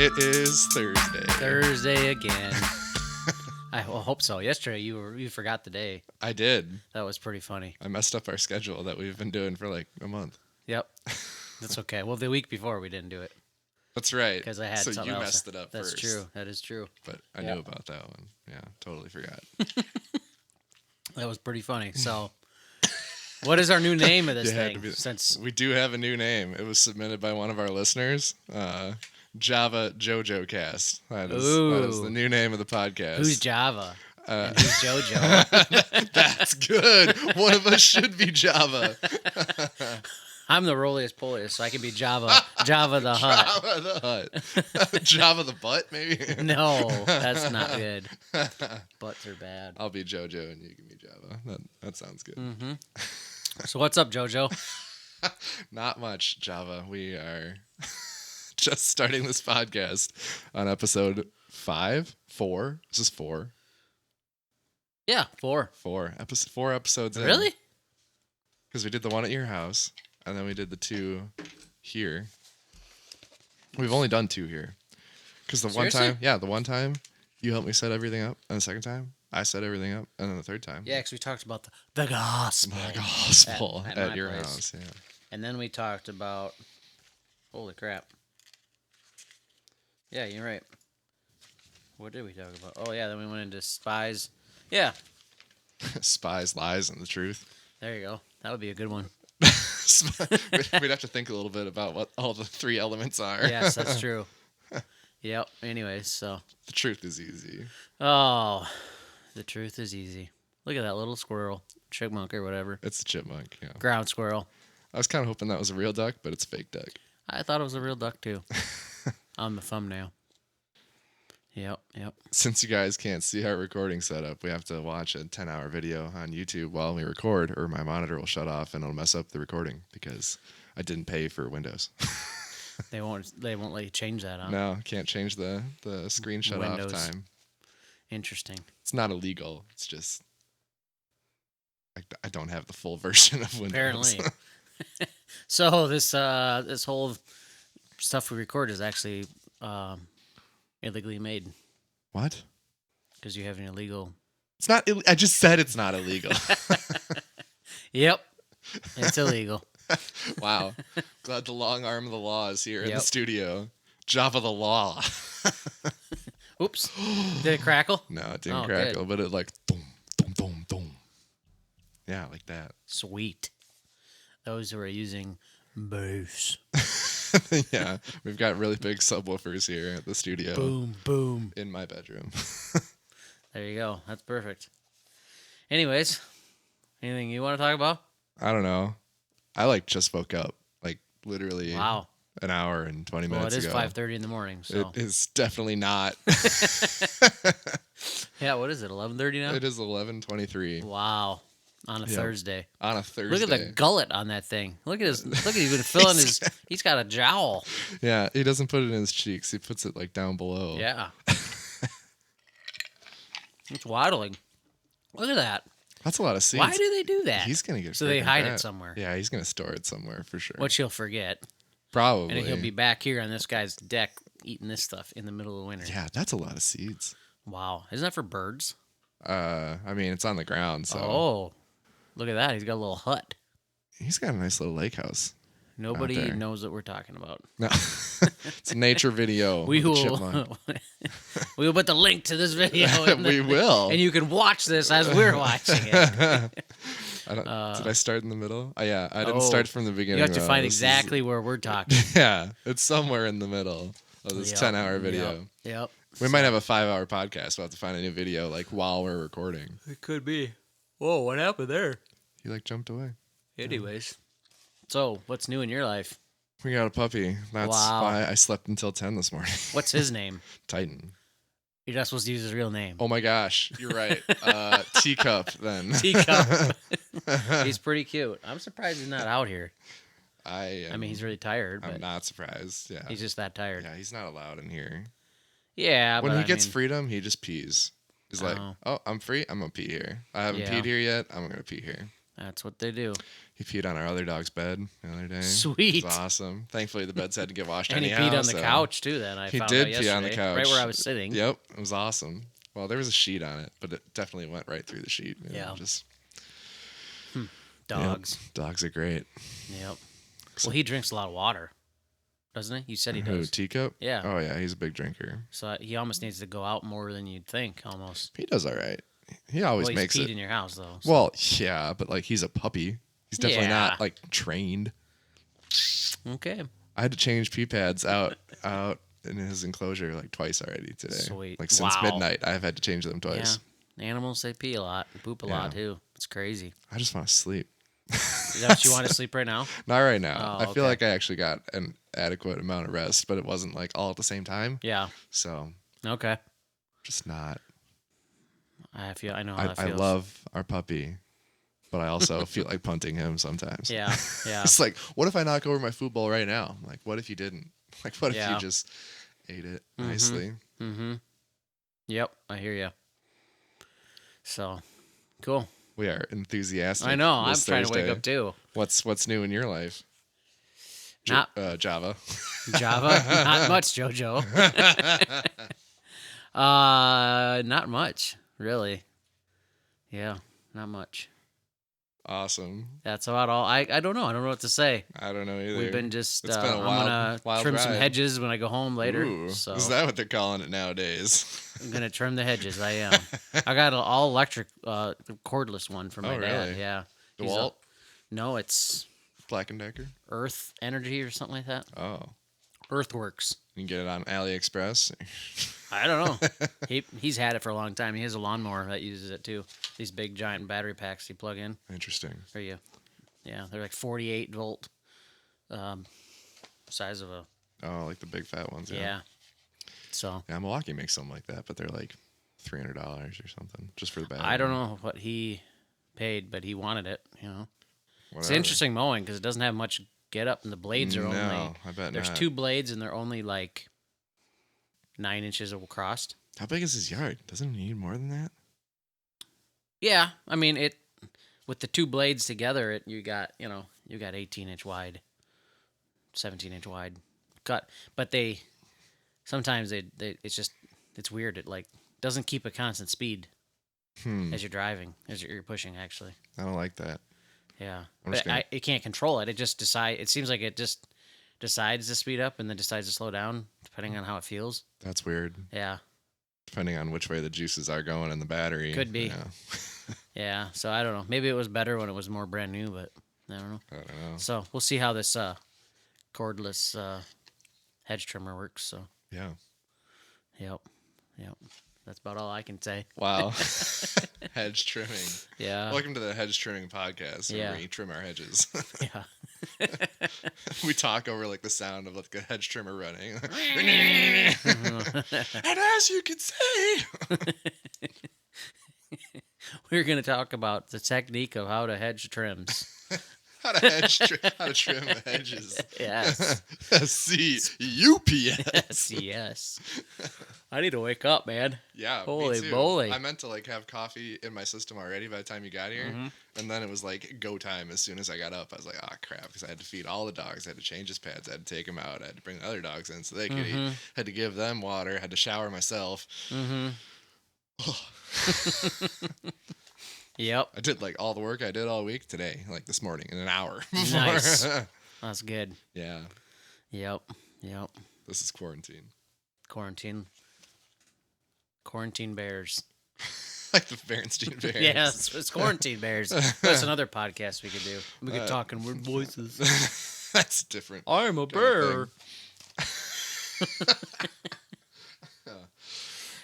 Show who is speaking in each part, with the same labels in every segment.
Speaker 1: It is Thursday.
Speaker 2: Thursday again. I hope so. Yesterday you forgot the day.
Speaker 1: I did.
Speaker 2: That was pretty funny.
Speaker 1: I messed up our schedule that we've been doing for like a month.
Speaker 2: Yep. That's okay. Well, the week before we didn't do it.
Speaker 1: That's right.
Speaker 2: Because I had
Speaker 1: so
Speaker 2: something
Speaker 1: you
Speaker 2: else.
Speaker 1: messed it up
Speaker 2: That's
Speaker 1: first.
Speaker 2: true. That is true.
Speaker 1: But I knew about that one. Yeah, totally forgot.
Speaker 2: That was pretty funny. So, what is our new name of this thing?
Speaker 1: Since we do have a new name, it was submitted by one of our listeners. Java Jojo Cast. That is the new name of the podcast.
Speaker 2: Who's Java? And who's Jojo?
Speaker 1: That's good. One of us should be Java.
Speaker 2: I'm the roliest poliest, so I can be Java. Java the Hut.
Speaker 1: Java the Hut. Java the Butt, maybe?
Speaker 2: No, that's not good. Butts are bad.
Speaker 1: I'll be Jojo and you can be Java. That sounds good.
Speaker 2: Mm-hmm. So what's up, Jojo?
Speaker 1: Not much, Java. We are just starting this podcast on episode 4. This is 4.
Speaker 2: Yeah, 4.
Speaker 1: 4 episodes in.
Speaker 2: Really?
Speaker 1: Because we did the one at your house, and then we did the 2 here. We've only done 2 here. Because the one time you helped me set everything up, and the second time I set everything up, and then the third time.
Speaker 2: Yeah, because we talked about the gospel.
Speaker 1: The gospel at your
Speaker 2: place.
Speaker 1: house, yeah.
Speaker 2: And then we talked about, holy crap. Yeah, you're right. What did we talk about? Oh, yeah, then we went into spies. Yeah.
Speaker 1: Spies, lies, and the truth.
Speaker 2: There you go. That would be a good one.
Speaker 1: We'd have to think a little bit about what all the 3 elements are.
Speaker 2: Yes, that's true. Yep. Anyways, so.
Speaker 1: The truth is easy.
Speaker 2: Oh, the truth is easy. Look at that little squirrel. Chipmunk or whatever.
Speaker 1: It's a chipmunk, yeah.
Speaker 2: Ground squirrel.
Speaker 1: I was kind of hoping that was a real duck, but it's a fake duck.
Speaker 2: I thought it was a real duck, too. On the thumbnail. Yep.
Speaker 1: Since you guys can't see our recording setup, we have to watch a 10-hour video on YouTube while we record, or my monitor will shut off and it'll mess up the recording because I didn't pay for Windows.
Speaker 2: They won't let you change that, huh?
Speaker 1: No, can't change the screen shut off time.
Speaker 2: Interesting.
Speaker 1: It's not illegal. It's just I don't have the full version of Windows.
Speaker 2: Apparently. So this whole stuff we record is actually illegally made.
Speaker 1: What?
Speaker 2: Because you have an illegal.
Speaker 1: It's not. I just said it's not illegal.
Speaker 2: Yep, it's illegal.
Speaker 1: Wow. Glad the long arm of the law is here in the studio. Java the law.
Speaker 2: Oops. Did it crackle?
Speaker 1: No, it didn't crackle, but it like boom, boom, boom, boom. Yeah, like that.
Speaker 2: Sweet. Those who are using bass.
Speaker 1: Yeah, we've got really big subwoofers here at the studio.
Speaker 2: Boom, boom.
Speaker 1: In my bedroom.
Speaker 2: There you go. That's perfect. Anyways, anything you want to talk about?
Speaker 1: I don't know. I just woke up, literally.
Speaker 2: Wow.
Speaker 1: An hour and 20 minutes ago.
Speaker 2: Well, it is 5:30 in the morning, so.
Speaker 1: It is definitely not.
Speaker 2: Yeah, what is it, 11:30 now?
Speaker 1: It is 11:23.
Speaker 2: Wow. On a Thursday.
Speaker 1: On a Thursday.
Speaker 2: Look at the gullet on that thing. Look at he's been filling he's got a jowl.
Speaker 1: Yeah, he doesn't put it in his cheeks. He puts it down below.
Speaker 2: Yeah. It's waddling. Look at that.
Speaker 1: That's a lot of seeds.
Speaker 2: Why do they do that?
Speaker 1: He's going to get
Speaker 2: So they hide
Speaker 1: fat.
Speaker 2: it somewhere.
Speaker 1: Yeah, he's going to store it somewhere for sure.
Speaker 2: Which he'll forget.
Speaker 1: Probably.
Speaker 2: And he'll be back here on this guy's deck eating this stuff in the middle of winter.
Speaker 1: Yeah, that's a lot of seeds.
Speaker 2: Wow. Isn't that for birds?
Speaker 1: I mean, it's on the ground, so.
Speaker 2: Oh. Look at that. He's got a little hut.
Speaker 1: He's got a nice little lake house.
Speaker 2: Nobody knows what we're talking about.
Speaker 1: No. It's a nature video.
Speaker 2: We will put the link to this video.
Speaker 1: We will.
Speaker 2: And you can watch this as we're watching it.
Speaker 1: Did I start in the middle? Oh, yeah. I didn't start from the beginning.
Speaker 2: You have to find exactly where we're talking.
Speaker 1: Yeah. It's somewhere in the middle of this 10-hour video.
Speaker 2: Yep.
Speaker 1: We might have a 5-hour podcast. We'll have to find a new video while we're recording.
Speaker 2: It could be. Whoa, what happened there?
Speaker 1: He jumped away.
Speaker 2: Anyways. So, what's new in your life?
Speaker 1: We got a puppy. That's why I slept until 10 this morning.
Speaker 2: What's his name?
Speaker 1: Titan.
Speaker 2: You're not supposed to use his real name.
Speaker 1: Oh my gosh, you're right. Teacup then.
Speaker 2: Teacup. He's pretty cute. I'm surprised he's not out here.
Speaker 1: I
Speaker 2: mean, he's really tired. But
Speaker 1: I'm not surprised. Yeah.
Speaker 2: He's just that tired.
Speaker 1: Yeah, he's not allowed in here.
Speaker 2: Yeah,
Speaker 1: when he gets freedom, he just pees. He's like, "Oh, I'm free. I'm gonna pee here. I haven't peed here yet. I'm gonna pee here."
Speaker 2: That's what they do.
Speaker 1: He peed on our other dog's bed the other day.
Speaker 2: Sweet.
Speaker 1: It was awesome. Thankfully, the beds had to get washed
Speaker 2: And he
Speaker 1: anyhow.
Speaker 2: peed on the
Speaker 1: so
Speaker 2: couch too. Then I
Speaker 1: he
Speaker 2: found
Speaker 1: did
Speaker 2: out
Speaker 1: pee
Speaker 2: yesterday,
Speaker 1: on the couch,
Speaker 2: right where I was sitting.
Speaker 1: Yep, it was awesome. Well, there was a sheet on it, but it definitely went right through the sheet.
Speaker 2: Yeah.
Speaker 1: Just
Speaker 2: Dogs.
Speaker 1: Yep, dogs are great.
Speaker 2: Yep. Well, he drinks a lot of water, doesn't he? You said he
Speaker 1: Who,
Speaker 2: does.
Speaker 1: Teacup?
Speaker 2: Yeah.
Speaker 1: Oh yeah, he's a big drinker.
Speaker 2: So he almost needs to go out more than you'd think. Almost.
Speaker 1: He does all right. He always
Speaker 2: Well,
Speaker 1: makes
Speaker 2: he's
Speaker 1: it.
Speaker 2: peed in your house though. So.
Speaker 1: Well, yeah, but like he's a puppy. He's definitely
Speaker 2: Yeah.
Speaker 1: not like trained.
Speaker 2: Okay.
Speaker 1: I had to change pee pads out in his enclosure like twice already today.
Speaker 2: Sweet.
Speaker 1: Like since
Speaker 2: Wow.
Speaker 1: midnight, I've had to change them twice.
Speaker 2: Yeah. Animals, they pee a lot, poop a lot too. It's crazy.
Speaker 1: I just want to sleep.
Speaker 2: Is that what you want to sleep right now?
Speaker 1: Not right now.
Speaker 2: Oh,
Speaker 1: I feel
Speaker 2: okay.
Speaker 1: like I actually got an adequate amount of rest, but it wasn't like all at the same time.
Speaker 2: Yeah.
Speaker 1: So
Speaker 2: Okay.
Speaker 1: just not.
Speaker 2: I know how that
Speaker 1: I
Speaker 2: feels.
Speaker 1: love our puppy, but I also feel like punting him sometimes.
Speaker 2: Yeah. Yeah.
Speaker 1: It's like, what if I knock over my food bowl right now? Like, what if you didn't? Like, what if
Speaker 2: Yeah.
Speaker 1: you just ate it nicely?
Speaker 2: Mm-hmm. Yep. I hear you. So, cool.
Speaker 1: We are enthusiastic.
Speaker 2: I know. I'm
Speaker 1: this
Speaker 2: trying to
Speaker 1: Thursday.
Speaker 2: wake up too.
Speaker 1: What's new in your life?
Speaker 2: Not
Speaker 1: Java.
Speaker 2: Java. Not much, JoJo. Not much, really. Yeah, not much.
Speaker 1: Awesome.
Speaker 2: That's about all. I don't know. I don't know what to say.
Speaker 1: I don't know either.
Speaker 2: We've been just.
Speaker 1: It's been a
Speaker 2: I'm
Speaker 1: wild
Speaker 2: gonna trim some
Speaker 1: ride.
Speaker 2: hedges when I go home later.
Speaker 1: Ooh,
Speaker 2: So
Speaker 1: is that what they're calling it nowadays?
Speaker 2: I'm gonna trim the hedges. I am. I got an all electric, cordless one for my
Speaker 1: Oh,
Speaker 2: dad.
Speaker 1: really?
Speaker 2: Yeah. He's
Speaker 1: DeWalt?
Speaker 2: No, it's
Speaker 1: Black & Decker?
Speaker 2: Earth Energy or something like that.
Speaker 1: Oh.
Speaker 2: Earthworks.
Speaker 1: You can get it on AliExpress.
Speaker 2: I don't know. He's had it for a long time. He has a lawnmower that uses it too. These big giant battery packs you plug in.
Speaker 1: Interesting.
Speaker 2: For you. Yeah, they're like 48 volt, size of a.
Speaker 1: Oh, like the big fat ones.
Speaker 2: Yeah. So.
Speaker 1: Yeah, Milwaukee makes something like that, but they're like $300 or something just for the battery.
Speaker 2: I don't know what he paid, but he wanted it. You know. It's
Speaker 1: Whatever.
Speaker 2: interesting mowing because it doesn't have much get up, and the blades are only.
Speaker 1: No, I bet
Speaker 2: There's
Speaker 1: not.
Speaker 2: 2 blades, and they're only like 9 inches across.
Speaker 1: How big is his yard? Doesn't he need more than that?
Speaker 2: Yeah, I mean it. With the 2 blades together, you got 18-inch wide, 17-inch wide cut. But sometimes it's weird. It like doesn't keep a constant speed as you're driving, as you're pushing. Actually,
Speaker 1: I don't like that.
Speaker 2: yeah,
Speaker 1: I'm just
Speaker 2: but it can't control it. It just It seems like it just decides to speed up and then decides to slow down depending on how it feels.
Speaker 1: That's weird.
Speaker 2: Yeah,
Speaker 1: Depending on which way the juices are going in the battery.
Speaker 2: Could be.
Speaker 1: Yeah.
Speaker 2: yeah. So I don't know. Maybe it was better when it was more brand new, but I don't know.
Speaker 1: I don't know.
Speaker 2: So we'll see how this cordless hedge trimmer works. So
Speaker 1: Yeah.
Speaker 2: yep. That's about all I can say.
Speaker 1: Wow. Hedge trimming.
Speaker 2: Yeah.
Speaker 1: Welcome to the Hedge Trimming Podcast, where
Speaker 2: Yeah.
Speaker 1: we trim our hedges.
Speaker 2: Yeah.
Speaker 1: We talk over like the sound of like a hedge trimmer running. And as you can see,
Speaker 2: We're going to talk about the technique of how to hedge trims.
Speaker 1: how to trim the hedges.
Speaker 2: Yes.
Speaker 1: CUPS.
Speaker 2: Yes. I need to wake up, man.
Speaker 1: Yeah.
Speaker 2: Holy
Speaker 1: me too.
Speaker 2: moly.
Speaker 1: I meant to like have coffee in my system already by the time you got here,
Speaker 2: Mm-hmm.
Speaker 1: and then it was like go time as soon as I got up. I was like, oh crap, because I had to feed all the dogs. I had to change his pads. I had to take them out. I had to bring the other dogs in so they could
Speaker 2: Mm-hmm.
Speaker 1: eat. Had to give them water. Had to shower myself.
Speaker 2: Mm-hmm. Yep.
Speaker 1: I did like all the work I did all week today, like this morning in an hour. before.
Speaker 2: Nice. That's good.
Speaker 1: Yeah.
Speaker 2: Yep.
Speaker 1: This is quarantine.
Speaker 2: Quarantine bears.
Speaker 1: Like the Berenstein Bears.
Speaker 2: Yeah, it's quarantine bears. That's another podcast we could do. We could talk in weird voices.
Speaker 1: That's different.
Speaker 2: I'm a
Speaker 1: kind of
Speaker 2: bear.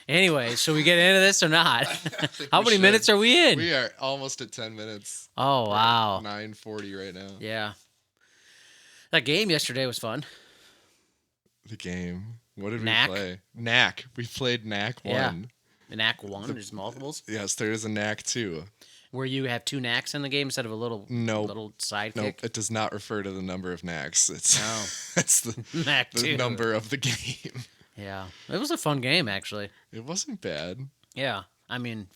Speaker 2: Anyway, should we get into this or not? How many minutes are we in?
Speaker 1: We are almost at 10 minutes.
Speaker 2: Oh, wow.
Speaker 1: 9:40 right now.
Speaker 2: Yeah. That game yesterday was fun.
Speaker 1: The game. What did
Speaker 2: Knack?
Speaker 1: we play? Knack. We played Knack 1.
Speaker 2: Yeah. The knack 1, there's multiples.
Speaker 1: Yes, there is a Knack 2.
Speaker 2: Where you have 2 knacks in the game instead of a little sidekick.
Speaker 1: Nope, it does not refer to the number of knacks. It's
Speaker 2: Oh.
Speaker 1: it's the
Speaker 2: Knack 2.
Speaker 1: number of the game.
Speaker 2: Yeah. It was a fun game, actually.
Speaker 1: It wasn't bad.
Speaker 2: Yeah. I mean,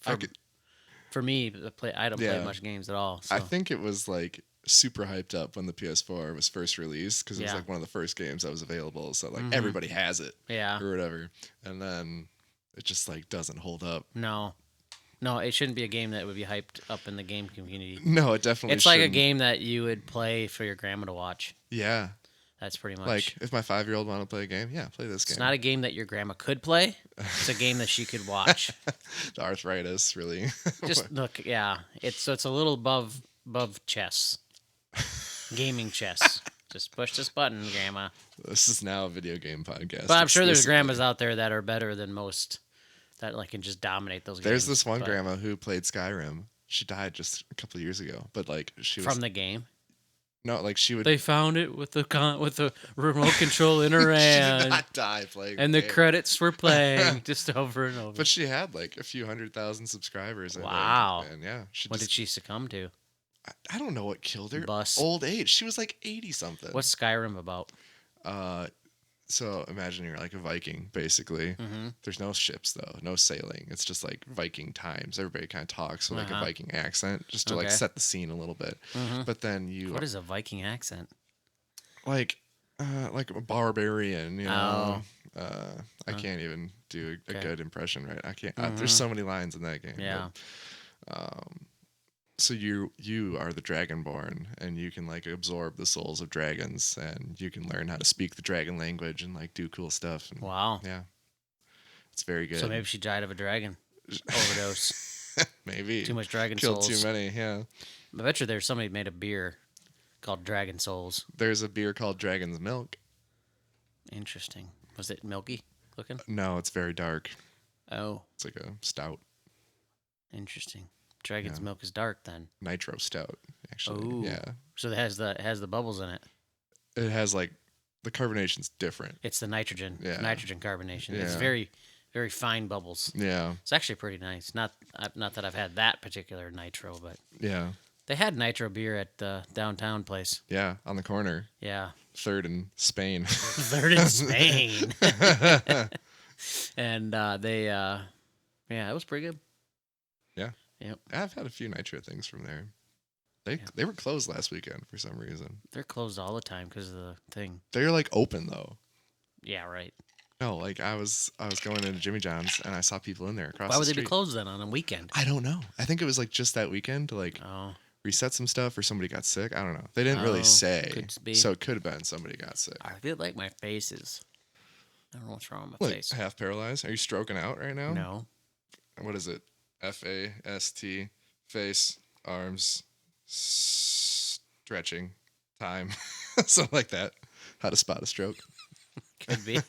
Speaker 2: For me, I don't play
Speaker 1: Yeah.
Speaker 2: much games at all.
Speaker 1: I
Speaker 2: So.
Speaker 1: think it was like super hyped up when the PS4 was first released because it was
Speaker 2: Yeah.
Speaker 1: like one of the first games that was available. So like
Speaker 2: Mhm.
Speaker 1: everybody has it
Speaker 2: Yeah.
Speaker 1: or whatever. And then it just like doesn't hold up.
Speaker 2: No, it shouldn't be a game that would be hyped up in the game community.
Speaker 1: No, it definitely
Speaker 2: It's like a
Speaker 1: shouldn't.
Speaker 2: game that you would play for your grandma to watch.
Speaker 1: Yeah.
Speaker 2: That's pretty much.
Speaker 1: Like if my 5-year-old wanted to play a game, yeah, play this game.
Speaker 2: It's not a game that your grandma could play. It's a game that she could watch.
Speaker 1: The arthritis, really.
Speaker 2: Just look, yeah. It's a little above chess, gaming chess. Just push this button, grandma.
Speaker 1: This is now a video game podcast.
Speaker 2: But I'm sure there's
Speaker 1: exclusively.
Speaker 2: grandmas out there that are better than most, that like can just dominate those games.
Speaker 1: There's this one
Speaker 2: but-
Speaker 1: grandma who played Skyrim. She died just a couple of years ago, but like she was
Speaker 2: from the game.
Speaker 1: no, like she would.
Speaker 2: They found it with the remote control in her
Speaker 1: She did
Speaker 2: hand,
Speaker 1: not die playing.
Speaker 2: and the
Speaker 1: game.
Speaker 2: credits were playing just over and over.
Speaker 1: But she had like a few 100,000 subscribers. I think.
Speaker 2: Wow.
Speaker 1: And yeah,
Speaker 2: What did she succumb to?
Speaker 1: I don't know what killed her.
Speaker 2: Bus.
Speaker 1: Old age. She was like 80 something.
Speaker 2: What's Skyrim about?
Speaker 1: So imagine you're like a Viking, basically.
Speaker 2: Mm-hmm.
Speaker 1: There's no ships though, no sailing. It's just like Viking times. Everybody kind of talks with like a
Speaker 2: Uh-huh.
Speaker 1: Viking accent, just to like
Speaker 2: Okay.
Speaker 1: set the scene a little bit.
Speaker 2: Mhm.
Speaker 1: But then you
Speaker 2: What is a Viking accent?
Speaker 1: like a barbarian, you know.
Speaker 2: Oh.
Speaker 1: I can't even do a
Speaker 2: Okay.
Speaker 1: good impression, right? I can't. There's so many lines in that game.
Speaker 2: Yeah.
Speaker 1: But, so you are the dragonborn, and you can like absorb the souls of dragons, and you can learn how to speak the dragon language and like do cool stuff. And,
Speaker 2: Wow.
Speaker 1: Yeah, it's very good.
Speaker 2: So maybe she died of a dragon overdose.
Speaker 1: Maybe
Speaker 2: Too much dragon
Speaker 1: killed
Speaker 2: souls.
Speaker 1: too many. Yeah,
Speaker 2: I bet you there's somebody made a beer called Dragon Souls.
Speaker 1: there's a beer called Dragon's Milk.
Speaker 2: Interesting. Was it milky looking?
Speaker 1: No, it's very dark.
Speaker 2: Oh,
Speaker 1: It's like a stout,
Speaker 2: interesting. Dragon's
Speaker 1: Yeah.
Speaker 2: milk is dark then.
Speaker 1: nitro stout. Actually,
Speaker 2: Ooh.
Speaker 1: yeah,
Speaker 2: So it has the bubbles in it.
Speaker 1: it has like the carbonation's different.
Speaker 2: It's the nitrogen.
Speaker 1: Yeah.
Speaker 2: Nitrogen carbonation. It's
Speaker 1: Yeah.
Speaker 2: very, very fine bubbles.
Speaker 1: Yeah,
Speaker 2: It's actually pretty nice. Not that I've had that particular nitro, but
Speaker 1: yeah,
Speaker 2: they had nitro beer at the downtown place.
Speaker 1: yeah. On the corner,
Speaker 2: Yeah.
Speaker 1: third in Spain.
Speaker 2: Third in Spain. And yeah, it was pretty good.
Speaker 1: Yeah.
Speaker 2: Yep.
Speaker 1: I've had a few nitro things from there. They were closed last weekend for some reason.
Speaker 2: They're closed all the time because of the thing.
Speaker 1: They're like open though.
Speaker 2: Yeah, right.
Speaker 1: No, like I was going into Jimmy John's and I saw people in there across
Speaker 2: Why
Speaker 1: the
Speaker 2: would they
Speaker 1: street.
Speaker 2: be closed then on a weekend?
Speaker 1: I don't know. I think it was like just that weekend to like
Speaker 2: Oh,
Speaker 1: reset some stuff or somebody got sick. I don't know. They didn't
Speaker 2: Oh,
Speaker 1: really say.
Speaker 2: could be.
Speaker 1: So it could have been somebody got sick.
Speaker 2: I feel like my face is. I don't know what's wrong with my
Speaker 1: Like
Speaker 2: face.
Speaker 1: half paralyzed. Are you stroking out right now?
Speaker 2: No.
Speaker 1: What is it? FAST. Face, arms, stretching, time, something like that. How to spot a stroke.
Speaker 2: Could be.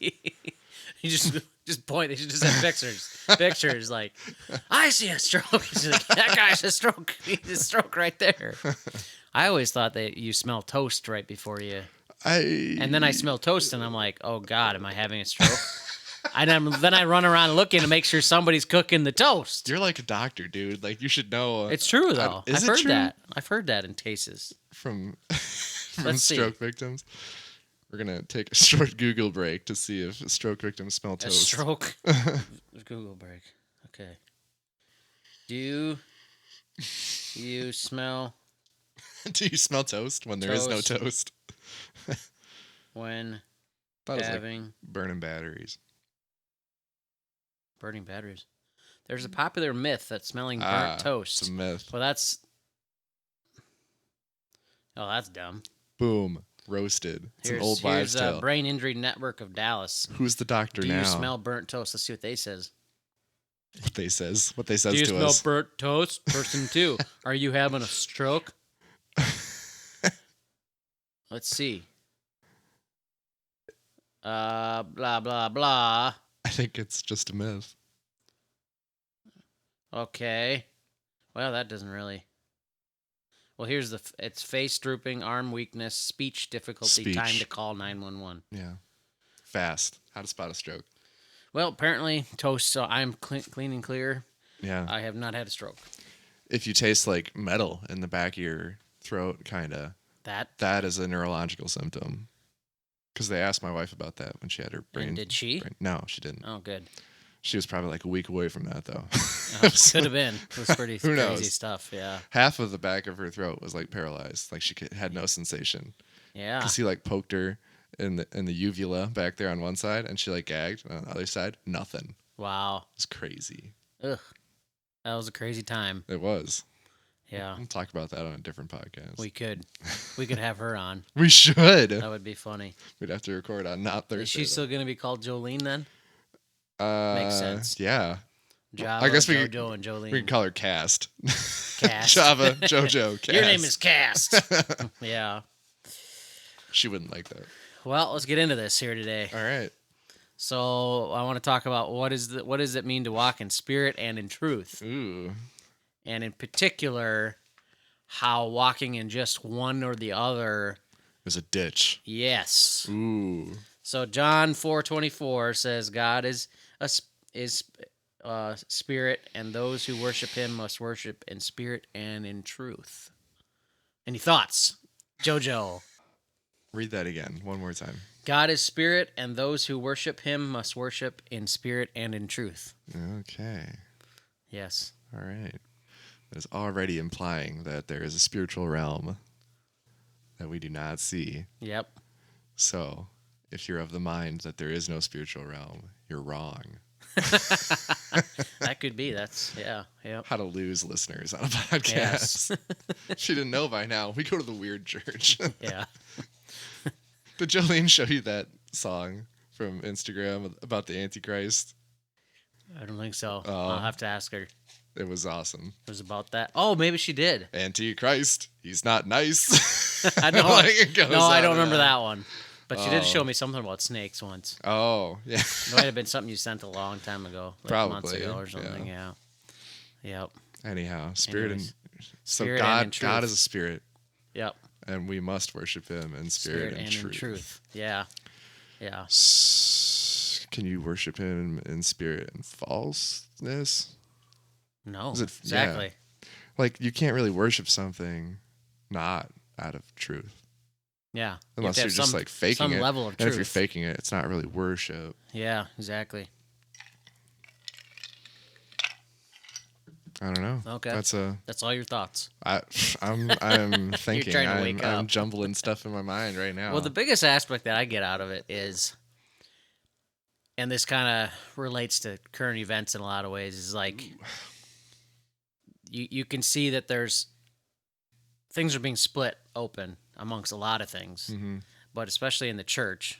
Speaker 2: You just point. They should just have pictures like, I see a stroke. He's like, that guy's a stroke. He's a stroke right there. I always thought that you smell toast right before you. And then I smell toast, and I'm like, oh God, am I having a stroke? And then I run around looking to make sure somebody's cooking the toast.
Speaker 1: You're like a doctor, dude. Like you should know.
Speaker 2: It's true though.
Speaker 1: Is
Speaker 2: I've
Speaker 1: it
Speaker 2: heard
Speaker 1: true?
Speaker 2: that. I've heard that in cases.
Speaker 1: From
Speaker 2: Let's see.
Speaker 1: stroke victims. We're gonna take a short Google break to see if stroke victims smell
Speaker 2: A
Speaker 1: toast.
Speaker 2: stroke. Google break. Okay. Do you smell
Speaker 1: Do you smell toast when there is no
Speaker 2: Toast.
Speaker 1: toast?
Speaker 2: when
Speaker 1: Thought it was like
Speaker 2: having
Speaker 1: burning batteries.
Speaker 2: burning batteries? There's a popular myth that smelling burnt
Speaker 1: It's
Speaker 2: toast.
Speaker 1: a myth.
Speaker 2: Well, that's dumb.
Speaker 1: Boom. Roasted. It's an old wives'
Speaker 2: here's
Speaker 1: tale.
Speaker 2: Brain Injury Network of Dallas.
Speaker 1: Who's the doctor
Speaker 2: Do
Speaker 1: now?
Speaker 2: you smell burnt toast? Let's see what they says.
Speaker 1: What they says
Speaker 2: Do you
Speaker 1: to
Speaker 2: smell
Speaker 1: us.
Speaker 2: burnt toast? Person 2. Are you having a stroke? Let's see. Blah blah blah.
Speaker 1: I think it's just a myth.
Speaker 2: Okay. Well, that doesn't really. Well, here's it's face drooping, arm weakness, speech difficulty,
Speaker 1: Speech.
Speaker 2: time to call 911.
Speaker 1: Yeah. Fast. How to spot a stroke.
Speaker 2: Well, apparently toast. So I'm clean and clear.
Speaker 1: Yeah.
Speaker 2: I have not had a stroke.
Speaker 1: If you taste like metal in the back of your throat, kind of, that is a neurological symptom. Because they asked my wife about that when she had her brain.
Speaker 2: And did she?
Speaker 1: No, she didn't.
Speaker 2: Oh, good.
Speaker 1: She was probably like a week away from that, though.
Speaker 2: Could have been. It was pretty
Speaker 1: Who
Speaker 2: crazy
Speaker 1: knows?
Speaker 2: stuff. Yeah.
Speaker 1: Half of the back of her throat was like paralyzed. Like had no sensation.
Speaker 2: Yeah.
Speaker 1: Because he like poked her in the uvula back there on one side, and she like gagged. And on the other side, nothing.
Speaker 2: Wow.
Speaker 1: It was crazy.
Speaker 2: Ugh. That was a crazy time.
Speaker 1: It was.
Speaker 2: Yeah.
Speaker 1: We'll talk about that on a different podcast.
Speaker 2: We could have her on.
Speaker 1: We should.
Speaker 2: That would be funny.
Speaker 1: We'd have to record on not Thursday.
Speaker 2: Is she still going to be called Jolene then? Makes sense.
Speaker 1: Yeah.
Speaker 2: Java,
Speaker 1: I guess
Speaker 2: Jojo, and Jolene.
Speaker 1: we can call her Cast.
Speaker 2: Cast.
Speaker 1: Java Jojo Cast.
Speaker 2: Your name is Cast. Yeah.
Speaker 1: She wouldn't like that.
Speaker 2: Well, let's get into this here today.
Speaker 1: All right.
Speaker 2: So I want to talk about what does it mean to walk in spirit and in truth,
Speaker 1: Ooh.
Speaker 2: and in particular, how walking in just one or the other.
Speaker 1: There's a ditch.
Speaker 2: Yes.
Speaker 1: Ooh.
Speaker 2: So John 4:24 says God is spirit, and those who worship Him must worship in spirit and in truth. Any thoughts, Jojo?
Speaker 1: Read that again one more time.
Speaker 2: God is spirit, and those who worship Him must worship in spirit and in truth.
Speaker 1: Okay.
Speaker 2: Yes.
Speaker 1: All right. That is already implying that there is a spiritual realm that we do not see.
Speaker 2: Yep.
Speaker 1: So, if you're of the mind that there is no spiritual realm, you're wrong.
Speaker 2: That could be. That's, yeah. Yep.
Speaker 1: How to lose listeners on a podcast.
Speaker 2: Yes.
Speaker 1: She didn't know by now. We go to the weird church.
Speaker 2: Yeah.
Speaker 1: Did Jolene show you that song from Instagram about the Antichrist?
Speaker 2: I don't think so.
Speaker 1: Oh.
Speaker 2: I'll have to ask her.
Speaker 1: It was awesome.
Speaker 2: It was about that. Oh, maybe she did.
Speaker 1: Antichrist, he's not nice.
Speaker 2: I know.
Speaker 1: Like it goes
Speaker 2: No, I
Speaker 1: on
Speaker 2: don't
Speaker 1: and
Speaker 2: remember
Speaker 1: on.
Speaker 2: that one. But she did
Speaker 1: Oh.
Speaker 2: show me something about snakes once.
Speaker 1: Oh, yeah.
Speaker 2: It might have been something you sent a long time ago, like months
Speaker 1: Probably,
Speaker 2: ago or something. Yeah. Yep.
Speaker 1: Anyhow, spirit
Speaker 2: Anyways.
Speaker 1: and so
Speaker 2: Spirit and in truth.
Speaker 1: God is a spirit,
Speaker 2: Yep.
Speaker 1: and we must worship Him in spirit, and
Speaker 2: in
Speaker 1: truth.
Speaker 2: truth. Yeah. Yeah.
Speaker 1: Can you worship Him in spirit and falseness?
Speaker 2: No.
Speaker 1: Is it-
Speaker 2: Exactly.
Speaker 1: Like you can't really worship something not out of truth,
Speaker 2: Yeah. You
Speaker 1: unless
Speaker 2: have
Speaker 1: you're
Speaker 2: to
Speaker 1: just
Speaker 2: have
Speaker 1: like faking
Speaker 2: some
Speaker 1: it.
Speaker 2: level of
Speaker 1: And if you're
Speaker 2: truth.
Speaker 1: faking it, it's not really worship.
Speaker 2: Yeah. Exactly.
Speaker 1: I don't know.
Speaker 2: Okay. That's all your thoughts.
Speaker 1: I'm thinking.
Speaker 2: trying to wake
Speaker 1: I'm
Speaker 2: up.
Speaker 1: jumbling stuff in my mind right now.
Speaker 2: Well, the biggest aspect that I get out of it is, and this kind of relates to current events in a lot of ways, is like you can see that there's things are being split open amongst a lot of things,
Speaker 1: Mhm.
Speaker 2: but especially in the church.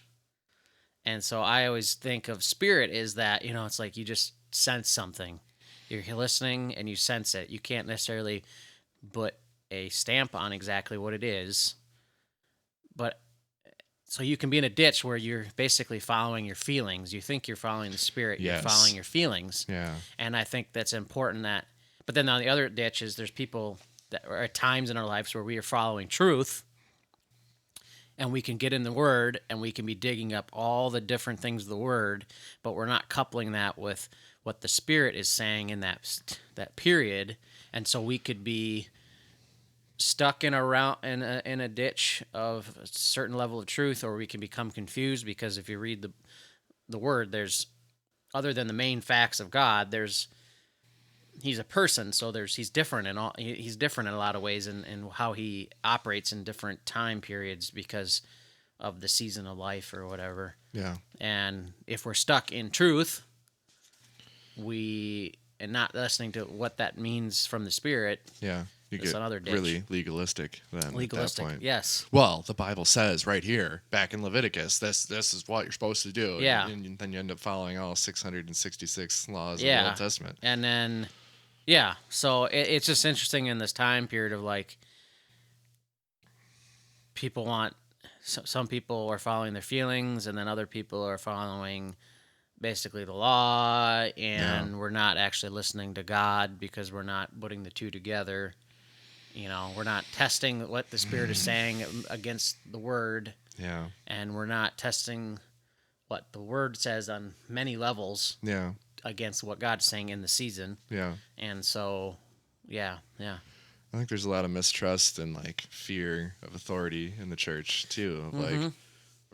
Speaker 2: And so I always think of spirit is that, it's like you just sense something. You're listening and you sense it. You can't necessarily put a stamp on exactly what it is, but so you can be in a ditch where you're basically following your feelings. You think you're following the spirit.
Speaker 1: Yes.
Speaker 2: You're following your feelings.
Speaker 1: Yeah.
Speaker 2: And I think that's important but then on the other ditch is there's people that are at times in our lives where we are following truth, and we can get in the Word and we can be digging up all the different things of the Word, but we're not coupling that with what the Spirit is saying in that period, and so we could be stuck in a ditch of a certain level of truth, or we can become confused because if you read the Word, there's other than the main facts of God, He's a person, so he's different he's different in a lot of ways in how he operates in different time periods because of the season of life or whatever.
Speaker 1: Yeah.
Speaker 2: And if we're stuck in truth, and not listening to what that means from the Spirit,
Speaker 1: Yeah. You
Speaker 2: It's
Speaker 1: get
Speaker 2: another ditch.
Speaker 1: really legalistic then. At that point.
Speaker 2: Yes.
Speaker 1: Well, the Bible says right here, back in Leviticus, this is what you're supposed to do.
Speaker 2: Yeah.
Speaker 1: And then you end up following all 666 laws of
Speaker 2: Yeah.
Speaker 1: the Old Testament.
Speaker 2: And then, yeah, so it's just interesting in this time period of like, some people are following their feelings, and then other people are following basically the law, and we're not actually listening to God because we're not putting the two together. We're not testing what the Spirit is saying against the Word,
Speaker 1: Yeah.
Speaker 2: and we're not testing what the Word says on many levels
Speaker 1: Yeah.
Speaker 2: against what God's saying in the season.
Speaker 1: Yeah.
Speaker 2: And so, yeah.
Speaker 1: I think there's a lot of mistrust and like fear of authority in the church too. Of like,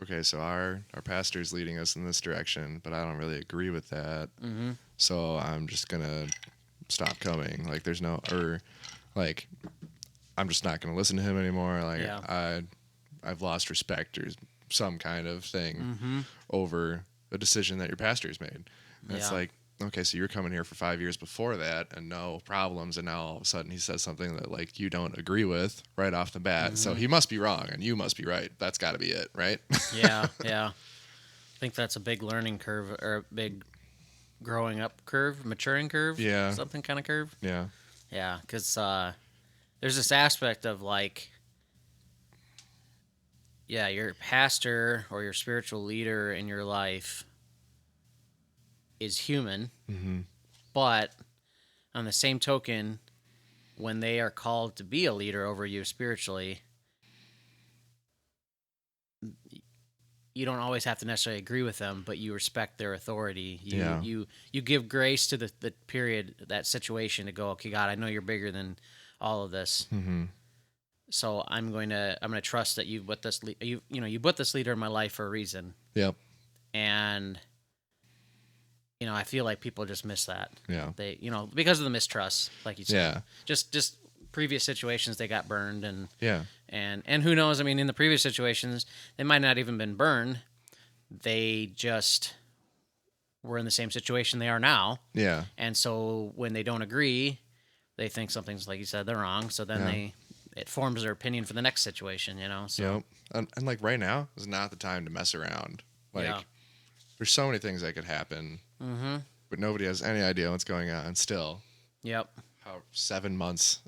Speaker 1: okay, so our pastor's leading us in this direction, but I don't really agree with that.
Speaker 2: Mm-hmm.
Speaker 1: So I'm just gonna stop coming. Like there's no, or like I'm just not gonna listen to him anymore. Like
Speaker 2: Yeah.
Speaker 1: I've lost respect or some kind of thing
Speaker 2: Mm-hmm.
Speaker 1: over a decision that your pastor's made. And it's
Speaker 2: Yeah.
Speaker 1: like, okay, so you're coming here for 5 years before that and no problems, and now all of a sudden he says something that like you don't agree with right off the bat. So he must be wrong and you must be right. That's got to be it, right?
Speaker 2: Yeah. Yeah. I think that's a big learning curve or a big growing up curve, maturing curve.
Speaker 1: Yeah.
Speaker 2: Something kind of curve.
Speaker 1: Yeah.
Speaker 2: Yeah. Because there's this aspect of like, yeah, your pastor or your spiritual leader in your life is human,
Speaker 1: Mm-hmm.
Speaker 2: but on the same token, when they are called to be a leader over you spiritually, you don't always have to necessarily agree with them, but you respect their authority. You give grace to the period, that situation, to go, okay, God, I know you're bigger than all of this.
Speaker 1: Mm-hmm.
Speaker 2: So I'm going to trust that you put this you put this leader in my life for a reason.
Speaker 1: Yep.
Speaker 2: And I feel like people just miss that.
Speaker 1: Yeah.
Speaker 2: They because of the mistrust, like you said.
Speaker 1: Yeah.
Speaker 2: Just previous situations they got burned, and
Speaker 1: Yeah.
Speaker 2: and who knows, I mean, in the previous situations they might not even been burned. They just were in the same situation they are now.
Speaker 1: Yeah.
Speaker 2: And so when they don't agree, they think something's, like you said, they're wrong. So then it forms their opinion for the next situation, So
Speaker 1: Yep. And like right now is not the time to mess around. Like there's so many things that could happen, but nobody has any idea what's going on still.
Speaker 2: Yep.
Speaker 1: How 7 months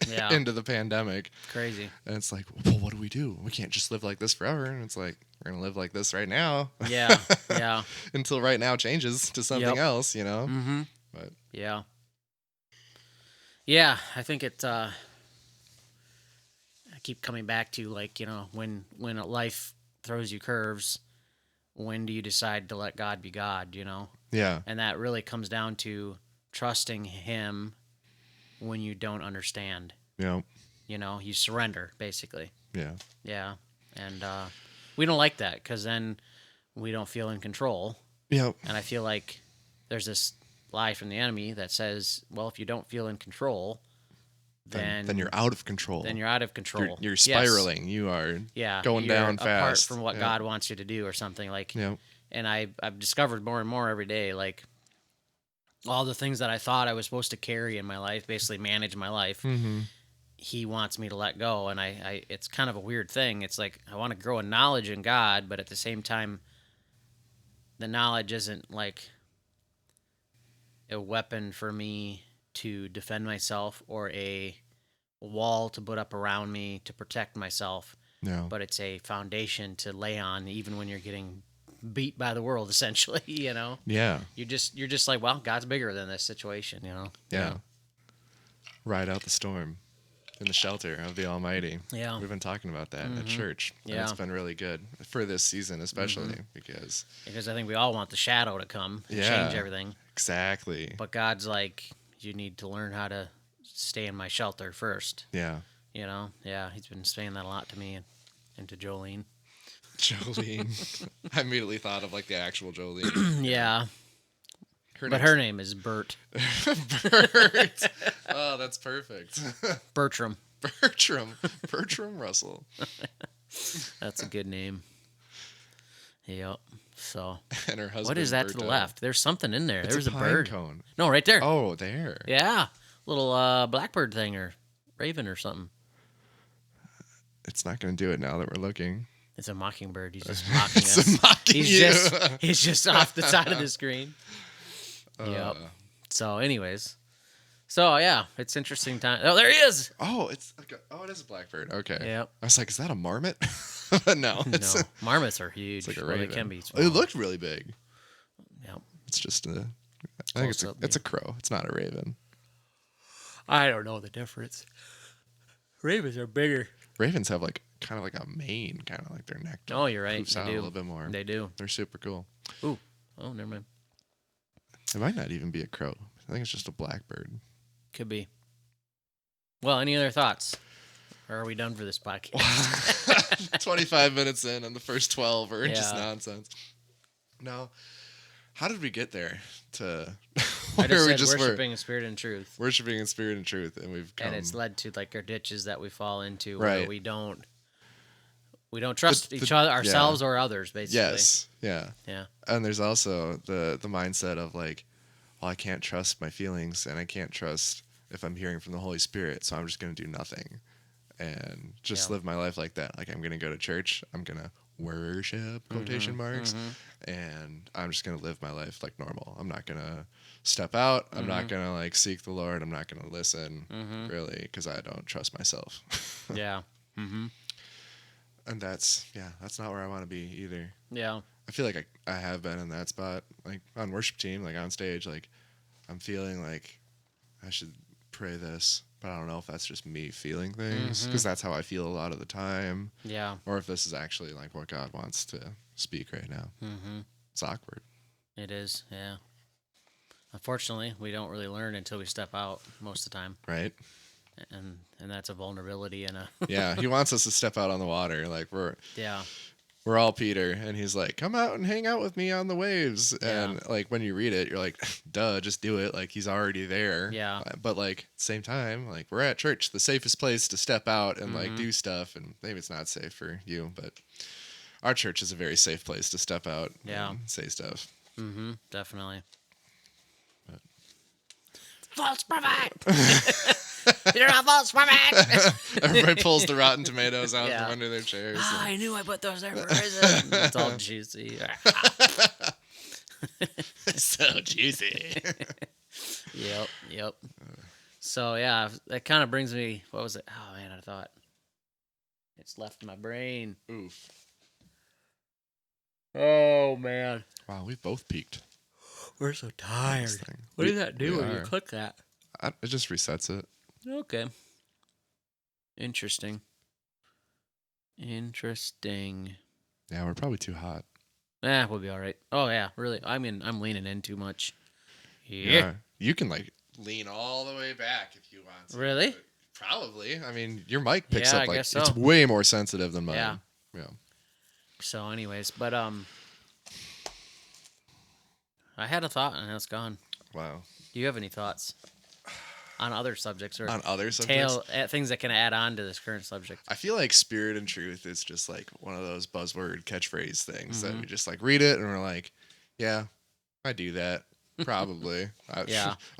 Speaker 2: Yeah.
Speaker 1: into the pandemic.
Speaker 2: Crazy.
Speaker 1: And it's like, well, what do? We can't just live like this forever. And it's like, we're going to live like this right now.
Speaker 2: Yeah. Yeah.
Speaker 1: Until right now changes to something else,
Speaker 2: Mm-hmm.
Speaker 1: But
Speaker 2: yeah. Yeah, I think it I keep coming back to, like, when life throws you curves, when do you decide to let God be God,
Speaker 1: yeah.
Speaker 2: And that really comes down to trusting him when you don't understand.
Speaker 1: Yeah.
Speaker 2: You surrender, basically.
Speaker 1: Yeah.
Speaker 2: Yeah. And we don't like that, because then we don't feel in control.
Speaker 1: Yeah.
Speaker 2: And I feel like there's this lie from the enemy that says, well, if you don't feel in control, then
Speaker 1: you're out of control.
Speaker 2: Then you're out of control.
Speaker 1: You're spiraling. Yes. You are going down fast.
Speaker 2: Apart from what God wants you to do or something. Like, and I've discovered more and more every day, like, all the things that I thought I was supposed to carry in my life, basically manage my life, he wants me to let go. And I it's kind of a weird thing. It's like, I want to grow in knowledge in God, but at the same time, the knowledge isn't like a weapon for me to defend myself or a wall to put up around me to protect myself.
Speaker 1: No.
Speaker 2: But it's a foundation to lay on, even when you're getting beat by the world, essentially. Yeah. You're just like, well, God's bigger than this situation.
Speaker 1: Yeah. Ride out the storm in the shelter of the Almighty.
Speaker 2: Yeah.
Speaker 1: We've been talking about that at church.
Speaker 2: Yeah.
Speaker 1: And it's been really good for this season, especially because
Speaker 2: I think we all want the shadow to come and change everything.
Speaker 1: Exactly.
Speaker 2: But God's like, you need to learn how to stay in my shelter first.
Speaker 1: Yeah.
Speaker 2: Yeah. He's been saying that a lot to me and to Jolene.
Speaker 1: I immediately thought of like the actual Jolene.
Speaker 2: Yeah. Her name is Bert.
Speaker 1: Bert. Oh, that's perfect.
Speaker 2: Bertram.
Speaker 1: Bertram Russell.
Speaker 2: That's a good name. Yep. So.
Speaker 1: And her husband.
Speaker 2: What is that
Speaker 1: Berto.
Speaker 2: to the left? There's something in there. There's a
Speaker 1: pine
Speaker 2: bird.
Speaker 1: Cone.
Speaker 2: No, right there.
Speaker 1: Oh, there.
Speaker 2: Yeah. Little blackbird thing or raven or something.
Speaker 1: It's not going to do it now that we're looking.
Speaker 2: It's a mockingbird. He's just mocking us.
Speaker 1: Mocking
Speaker 2: he's just off the side of the screen. Yep. So, anyways. So, yeah, it's interesting time. Oh, there he is.
Speaker 1: Oh, it is a blackbird. Okay.
Speaker 2: Yep.
Speaker 1: I was like, is that a marmot? No.
Speaker 2: No. Marmots are huge.
Speaker 1: It's like a
Speaker 2: well,
Speaker 1: raven.
Speaker 2: they can be small.
Speaker 1: It looked really big.
Speaker 2: Yep.
Speaker 1: It's just I think it's a crow. It's not a raven.
Speaker 2: I don't know the difference. Ravens are bigger.
Speaker 1: Ravens have like kind of like a mane, kind of like their neck.
Speaker 2: Oh, you're right.
Speaker 1: Poofs out a little bit more.
Speaker 2: They do.
Speaker 1: They're super cool.
Speaker 2: Ooh. Oh, never mind.
Speaker 1: It might not even be a crow. I think it's just a blackbird.
Speaker 2: Could be. Well, any other thoughts? Or are we done for this podcast?
Speaker 1: 25 minutes in, and the first 12 are just
Speaker 2: Yeah.
Speaker 1: nonsense. No. How did we get there to
Speaker 2: I just
Speaker 1: where
Speaker 2: said worshiping in spirit and truth.
Speaker 1: worshiping in spirit and truth, and we've come...
Speaker 2: And it's led to like our ditches that we fall into
Speaker 1: Right.
Speaker 2: where we don't trust each other, ourselves, or others, basically.
Speaker 1: Yes. Yeah.
Speaker 2: Yeah.
Speaker 1: And there's also the mindset of like, well, I can't trust my feelings, and I can't trust if I'm hearing from the Holy Spirit, so I'm just going to do nothing and just live my life like that. Like, I'm going to go to church, I'm going to worship, quotation marks, and I'm just going to live my life like normal. I'm not going to step out. I'm not going to like seek the Lord. I'm not going to listen, really, because I don't trust myself.
Speaker 2: Yeah. Mm-hmm.
Speaker 1: And that's not where I want to be either.
Speaker 2: Yeah.
Speaker 1: I feel like I have been in that spot, like on worship team, like on stage, like I'm feeling like I should pray this, but I don't know if that's just me feeling things, because that's how I feel a lot of the time.
Speaker 2: Yeah.
Speaker 1: Or if this is actually like what God wants to speak right now. Mm-hmm. It's awkward.
Speaker 2: It is, yeah. Unfortunately, we don't really learn until we step out most of the time.
Speaker 1: Right?
Speaker 2: And that's a vulnerability and a...
Speaker 1: Yeah, he wants us to step out on the water. Like we're all Peter, and he's like, come out and hang out with me on the waves.
Speaker 2: Yeah.
Speaker 1: And like when you read it, you're like, duh, just do it. Like he's already there.
Speaker 2: Yeah.
Speaker 1: But like at the same time, like we're at church, the safest place to step out and like do stuff. And maybe it's not safe for you, but our church is a very safe place to step out and say stuff.
Speaker 2: Mm-hmm. Definitely.
Speaker 1: But...
Speaker 2: False prophet! You're a false prophet!
Speaker 1: Everybody pulls the rotten tomatoes out from under their chairs.
Speaker 2: Oh, I knew I put those there for a reason. It's all juicy.
Speaker 1: So juicy.
Speaker 2: Yep. So, yeah, that kind of brings me... What was it? Oh, man, I thought... It's left my brain.
Speaker 1: Oof.
Speaker 2: Oh, man.
Speaker 1: Wow, we've both peaked.
Speaker 2: We're so tired. What does that do when you click that?
Speaker 1: It just resets it.
Speaker 2: Okay. Interesting.
Speaker 1: Yeah, we're probably too hot.
Speaker 2: We'll be all right. Oh, yeah, really. I mean, I'm leaning in too much. Yeah.
Speaker 1: You can, like, lean all the way back if you want to.
Speaker 2: Really?
Speaker 1: Probably. I mean, your mic picks up,
Speaker 2: I
Speaker 1: like,
Speaker 2: guess so.
Speaker 1: It's way more sensitive than mine.
Speaker 2: Yeah.
Speaker 1: So,
Speaker 2: anyways, but, I had a thought, and it's gone.
Speaker 1: Wow.
Speaker 2: Do you have any thoughts on other subjects or things that can add on to this current subject?
Speaker 1: I feel like spirit and truth is just like one of those buzzword catchphrase things that we just like read it and we're like, yeah, I do that. Probably. I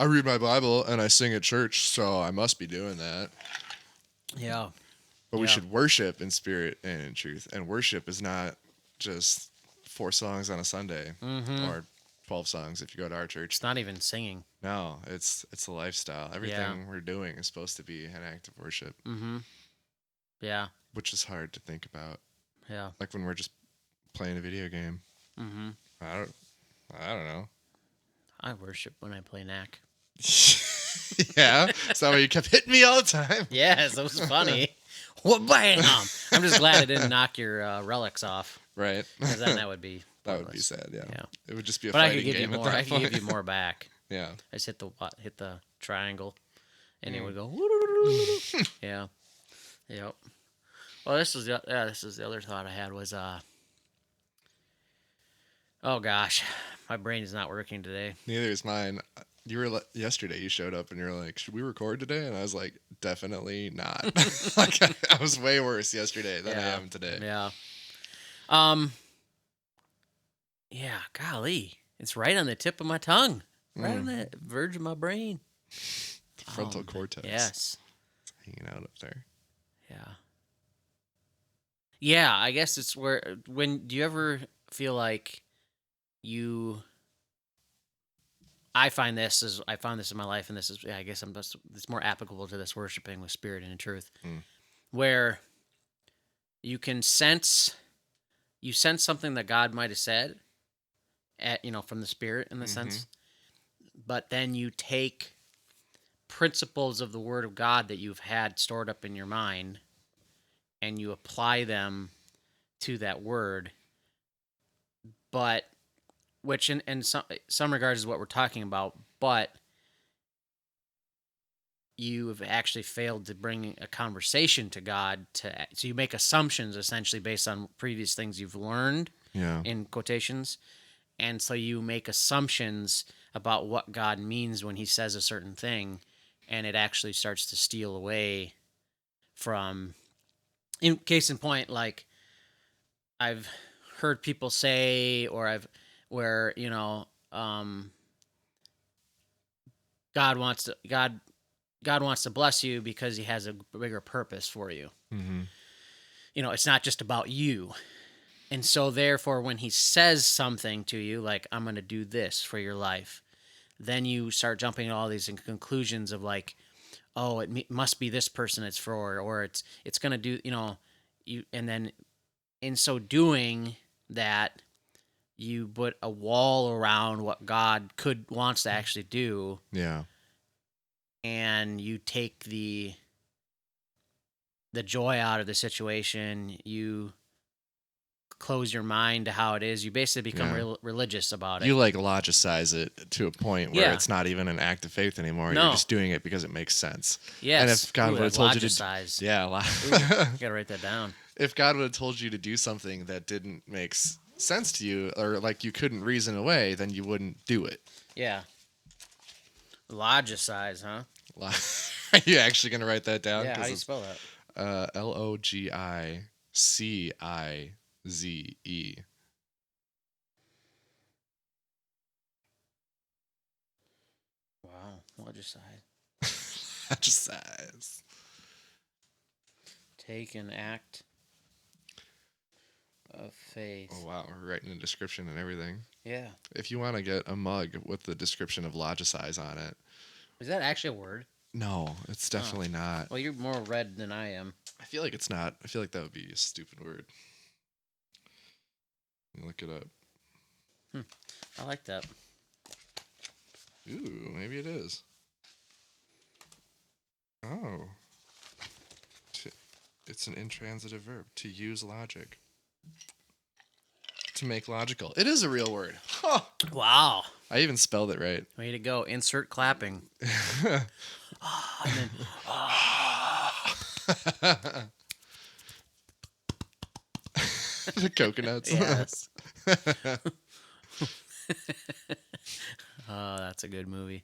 Speaker 1: read my Bible and I sing at church, so I must be doing that.
Speaker 2: Yeah.
Speaker 1: But we should worship in spirit and in truth. And worship is not just 4 songs on a Sunday or 12 songs if you go to our church.
Speaker 2: It's not even singing.
Speaker 1: No, it's a lifestyle. Everything we're doing is supposed to be an act of worship.
Speaker 2: Mm-hmm. Yeah.
Speaker 1: Which is hard to think about.
Speaker 2: Yeah.
Speaker 1: Like when we're just playing a video game.
Speaker 2: Mm-hmm.
Speaker 1: I don't know.
Speaker 2: I worship when I play Knack.
Speaker 1: Yeah? So you kept hitting me all the time?
Speaker 2: Yes, that was funny. Well, bam! I'm just glad I didn't knock your relics off.
Speaker 1: Right.
Speaker 2: Because then that would be...
Speaker 1: That would be sad, yeah. It would just be a
Speaker 2: but
Speaker 1: fighting game at that point.
Speaker 2: I could give you more back.
Speaker 1: Yeah.
Speaker 2: I just hit the triangle, and it would go. Yeah. Yep. Well, this is the other thought I had was oh gosh, my brain is not working today.
Speaker 1: Neither is mine. You were yesterday. You showed up and you were like, "Should we record today?" And I was like, "Definitely not." Like I was way worse yesterday than I am today.
Speaker 2: Yeah. Yeah, golly. It's right on the tip of my tongue. Right on the verge of my brain.
Speaker 1: The frontal cortex.
Speaker 2: Yes.
Speaker 1: It's hanging out up there.
Speaker 2: Yeah. Yeah, I guess it's where... do you ever feel like I found this in my life, and this is... I guess it's more applicable to this worshiping with spirit and in truth. Where you can sense... You sense something that God might have said... from the spirit in the sense, but then you take principles of the Word of God that you've had stored up in your mind and you apply them to that word, but which in some regards is what we're talking about, but you have actually failed to bring a conversation to God. So you make assumptions essentially based on previous things you've learned,
Speaker 1: Yeah.
Speaker 2: in quotations, and so you make assumptions about what God means when He says a certain thing, and it actually starts to steal away from. In case in point, like I've heard people say, or where God wants to bless you because He has a bigger purpose for you.
Speaker 1: Mm-hmm.
Speaker 2: It's not just about you. And so therefore when He says something to you like, I'm going to do this for your life, then you start jumping to all these conclusions of like, oh, it must be this person it's for, or it's going to do, and then in so doing that, you put a wall around what God wants to actually do.
Speaker 1: Yeah.
Speaker 2: And you take the joy out of the situation. You close your mind to how it is. You basically become religious about it.
Speaker 1: You like logicize it to a point where it's not even an act of faith anymore.
Speaker 2: No.
Speaker 1: You're just doing it because it makes sense.
Speaker 2: Yes.
Speaker 1: And if God would have told you to,
Speaker 2: Gotta write that down.
Speaker 1: If God would have told you to do something that didn't make sense to you, or like you couldn't reason away, then you wouldn't do it.
Speaker 2: Yeah. Logicize, huh?
Speaker 1: Are you actually gonna write that down?
Speaker 2: Yeah. How do you spell that?
Speaker 1: Logicize.
Speaker 2: Wow. Logicize.
Speaker 1: Logicize.
Speaker 2: Take an act of faith.
Speaker 1: Oh wow, we're writing a description and everything.
Speaker 2: Yeah.
Speaker 1: If you want to get a mug with the description of logicize on it.
Speaker 2: Is that actually a word?
Speaker 1: No, it's definitely not.
Speaker 2: Well, you're more read than I am.
Speaker 1: I feel like it's not. I feel like that would be a stupid word. Look it up.
Speaker 2: I like that.
Speaker 1: Ooh, maybe it is. Oh. It's an intransitive verb. To use logic. To make logical. It is a real word. Huh.
Speaker 2: Wow.
Speaker 1: I even spelled it right.
Speaker 2: Way to go. Insert clapping. And then,
Speaker 1: The coconuts.
Speaker 2: yes. Oh, that's a good movie.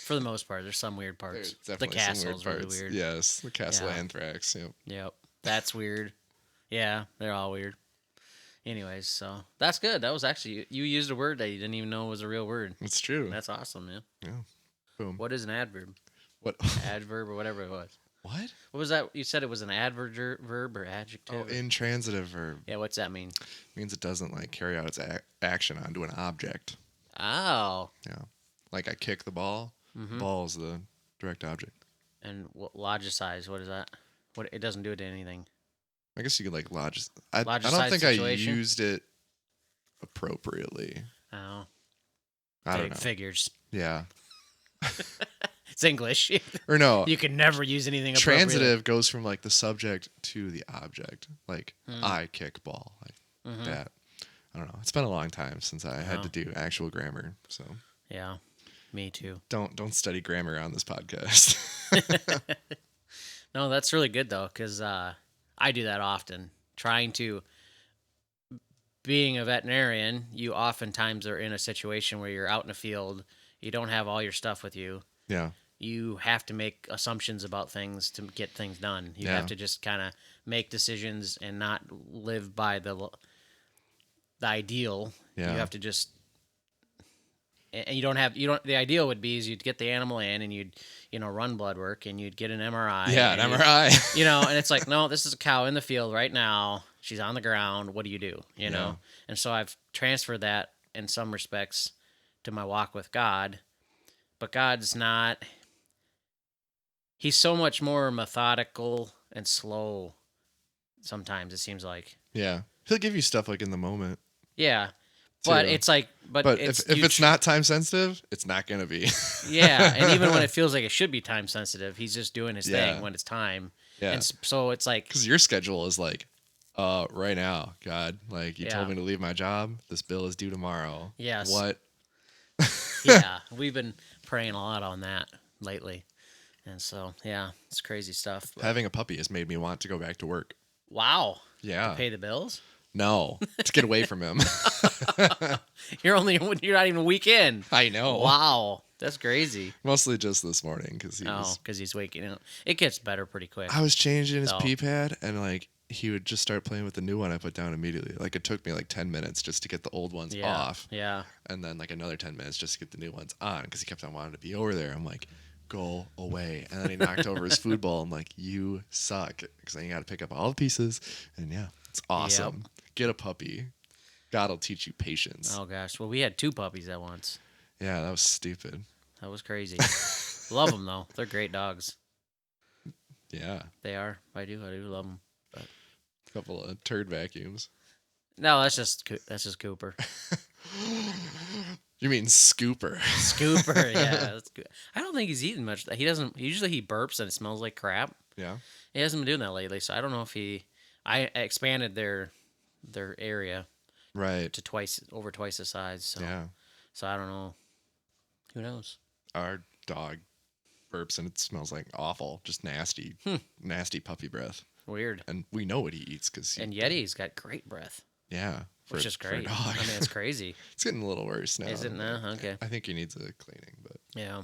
Speaker 2: For the most part, there's some weird parts.
Speaker 1: There's
Speaker 2: The
Speaker 1: definitely some
Speaker 2: castle's
Speaker 1: weird
Speaker 2: really
Speaker 1: parts.
Speaker 2: weird.
Speaker 1: Yes, the castle
Speaker 2: Yeah.
Speaker 1: anthrax. Yep.
Speaker 2: Yep. That's weird. Yeah, they're all weird. Anyways, so that's good. That was actually, you used a word that you didn't even know was a real word.
Speaker 1: It's true.
Speaker 2: That's awesome, man.
Speaker 1: Yeah. Boom.
Speaker 2: What is an adverb?
Speaker 1: What?
Speaker 2: Adverb or whatever it was.
Speaker 1: What?
Speaker 2: What was that? You said it was an verb or adjective?
Speaker 1: Oh, intransitive verb.
Speaker 2: Yeah, what's that mean?
Speaker 1: Means it doesn't like carry out its action onto an object.
Speaker 2: Oh.
Speaker 1: Yeah. Like I kick the ball.
Speaker 2: Mm-hmm.
Speaker 1: Ball is the direct object.
Speaker 2: And logicize, what is that? What, it doesn't do it to anything.
Speaker 1: I guess you could like logicize. I don't
Speaker 2: Logicize
Speaker 1: think
Speaker 2: situation?
Speaker 1: I used it appropriately.
Speaker 2: Oh.
Speaker 1: I don't know.
Speaker 2: Figures.
Speaker 1: Yeah.
Speaker 2: It's English.
Speaker 1: Or no.
Speaker 2: You can never use anything appropriately.
Speaker 1: Transitive goes from like the subject to the object. Like I kick ball. Like that. I don't know. It's been a long time since I had to do actual grammar. So
Speaker 2: yeah. Me too.
Speaker 1: Don't study grammar on this podcast.
Speaker 2: No, that's really good though, because I do that often. Being a veterinarian, you oftentimes are in a situation where you're out in a field, you don't have all your stuff with you.
Speaker 1: Yeah.
Speaker 2: You have to make assumptions about things to get things done. You have to just kind of make decisions and not live by the ideal.
Speaker 1: Yeah.
Speaker 2: You have to just, and the ideal would be is you'd get the animal in and you'd, run blood work and you'd get an MRI.
Speaker 1: Yeah, an MRI.
Speaker 2: And it's like, no, this is a cow in the field right now. She's on the ground. What do you do? know? And so I've transferred that in some respects to my walk with God, but God's not, he's so much more methodical and slow sometimes, it seems like.
Speaker 1: Yeah. He'll give you stuff like in the moment.
Speaker 2: Yeah. But
Speaker 1: too.
Speaker 2: it's like, but
Speaker 1: if it's not time sensitive, it's not going to be.
Speaker 2: Yeah. And even when it feels like it should be time sensitive, he's just doing his thing when it's time.
Speaker 1: Yeah.
Speaker 2: And so it's like,
Speaker 1: because your schedule is like, right now, God, like you told me to leave my job. This bill is due tomorrow.
Speaker 2: Yes.
Speaker 1: What?
Speaker 2: Yeah. We've been praying a lot on that lately. And so, yeah, it's crazy stuff. But
Speaker 1: Having a puppy has made me want to go back to work.
Speaker 2: wow.
Speaker 1: Yeah.
Speaker 2: To pay the bills?
Speaker 1: No, to get away from him.
Speaker 2: You're not even a week in.
Speaker 1: I know.
Speaker 2: Wow. That's crazy.
Speaker 1: Mostly just this morning because
Speaker 2: because he's waking up. It gets better pretty quick.
Speaker 1: I was changing his
Speaker 2: So-
Speaker 1: pee pad and like he would just start playing with the new one I put down immediately. Like it took me like 10 minutes just to get the old ones
Speaker 2: Yeah.
Speaker 1: off.
Speaker 2: Yeah.
Speaker 1: And then like another 10 minutes just to get the new ones on because he kept on wanting to be over there. I'm like, go away. And then he knocked over his food bowl. I'm like, you suck. Because then you got to pick up all the pieces. And yeah, it's awesome.
Speaker 2: Yep.
Speaker 1: Get a puppy. God will teach you patience.
Speaker 2: Oh gosh. Well, we had 2 puppies at once.
Speaker 1: Yeah, that was stupid.
Speaker 2: That was crazy. Love them though. They're great dogs.
Speaker 1: Yeah.
Speaker 2: They are. I do love them.
Speaker 1: A couple of turd vacuums.
Speaker 2: No, that's just Cooper.
Speaker 1: You mean Scooper?
Speaker 2: Scooper, yeah. That's good. I don't think he's eating much. He doesn't. Usually he burps and it smells like crap.
Speaker 1: Yeah.
Speaker 2: He hasn't been doing that lately, so I don't know if I expanded their area
Speaker 1: Right.
Speaker 2: to over twice the size. So
Speaker 1: Yeah.
Speaker 2: So I don't know. Who knows?
Speaker 1: Our dog burps and it smells like awful, just nasty, nasty puppy breath.
Speaker 2: Weird.
Speaker 1: And we know what he eats because
Speaker 2: And Yeti's got great breath,
Speaker 1: yeah,
Speaker 2: which is
Speaker 1: for a
Speaker 2: great.
Speaker 1: dog.
Speaker 2: I mean, it's crazy.
Speaker 1: It's getting a little worse now.
Speaker 2: Is it now? Okay.
Speaker 1: I think he needs a cleaning, but
Speaker 2: Yeah.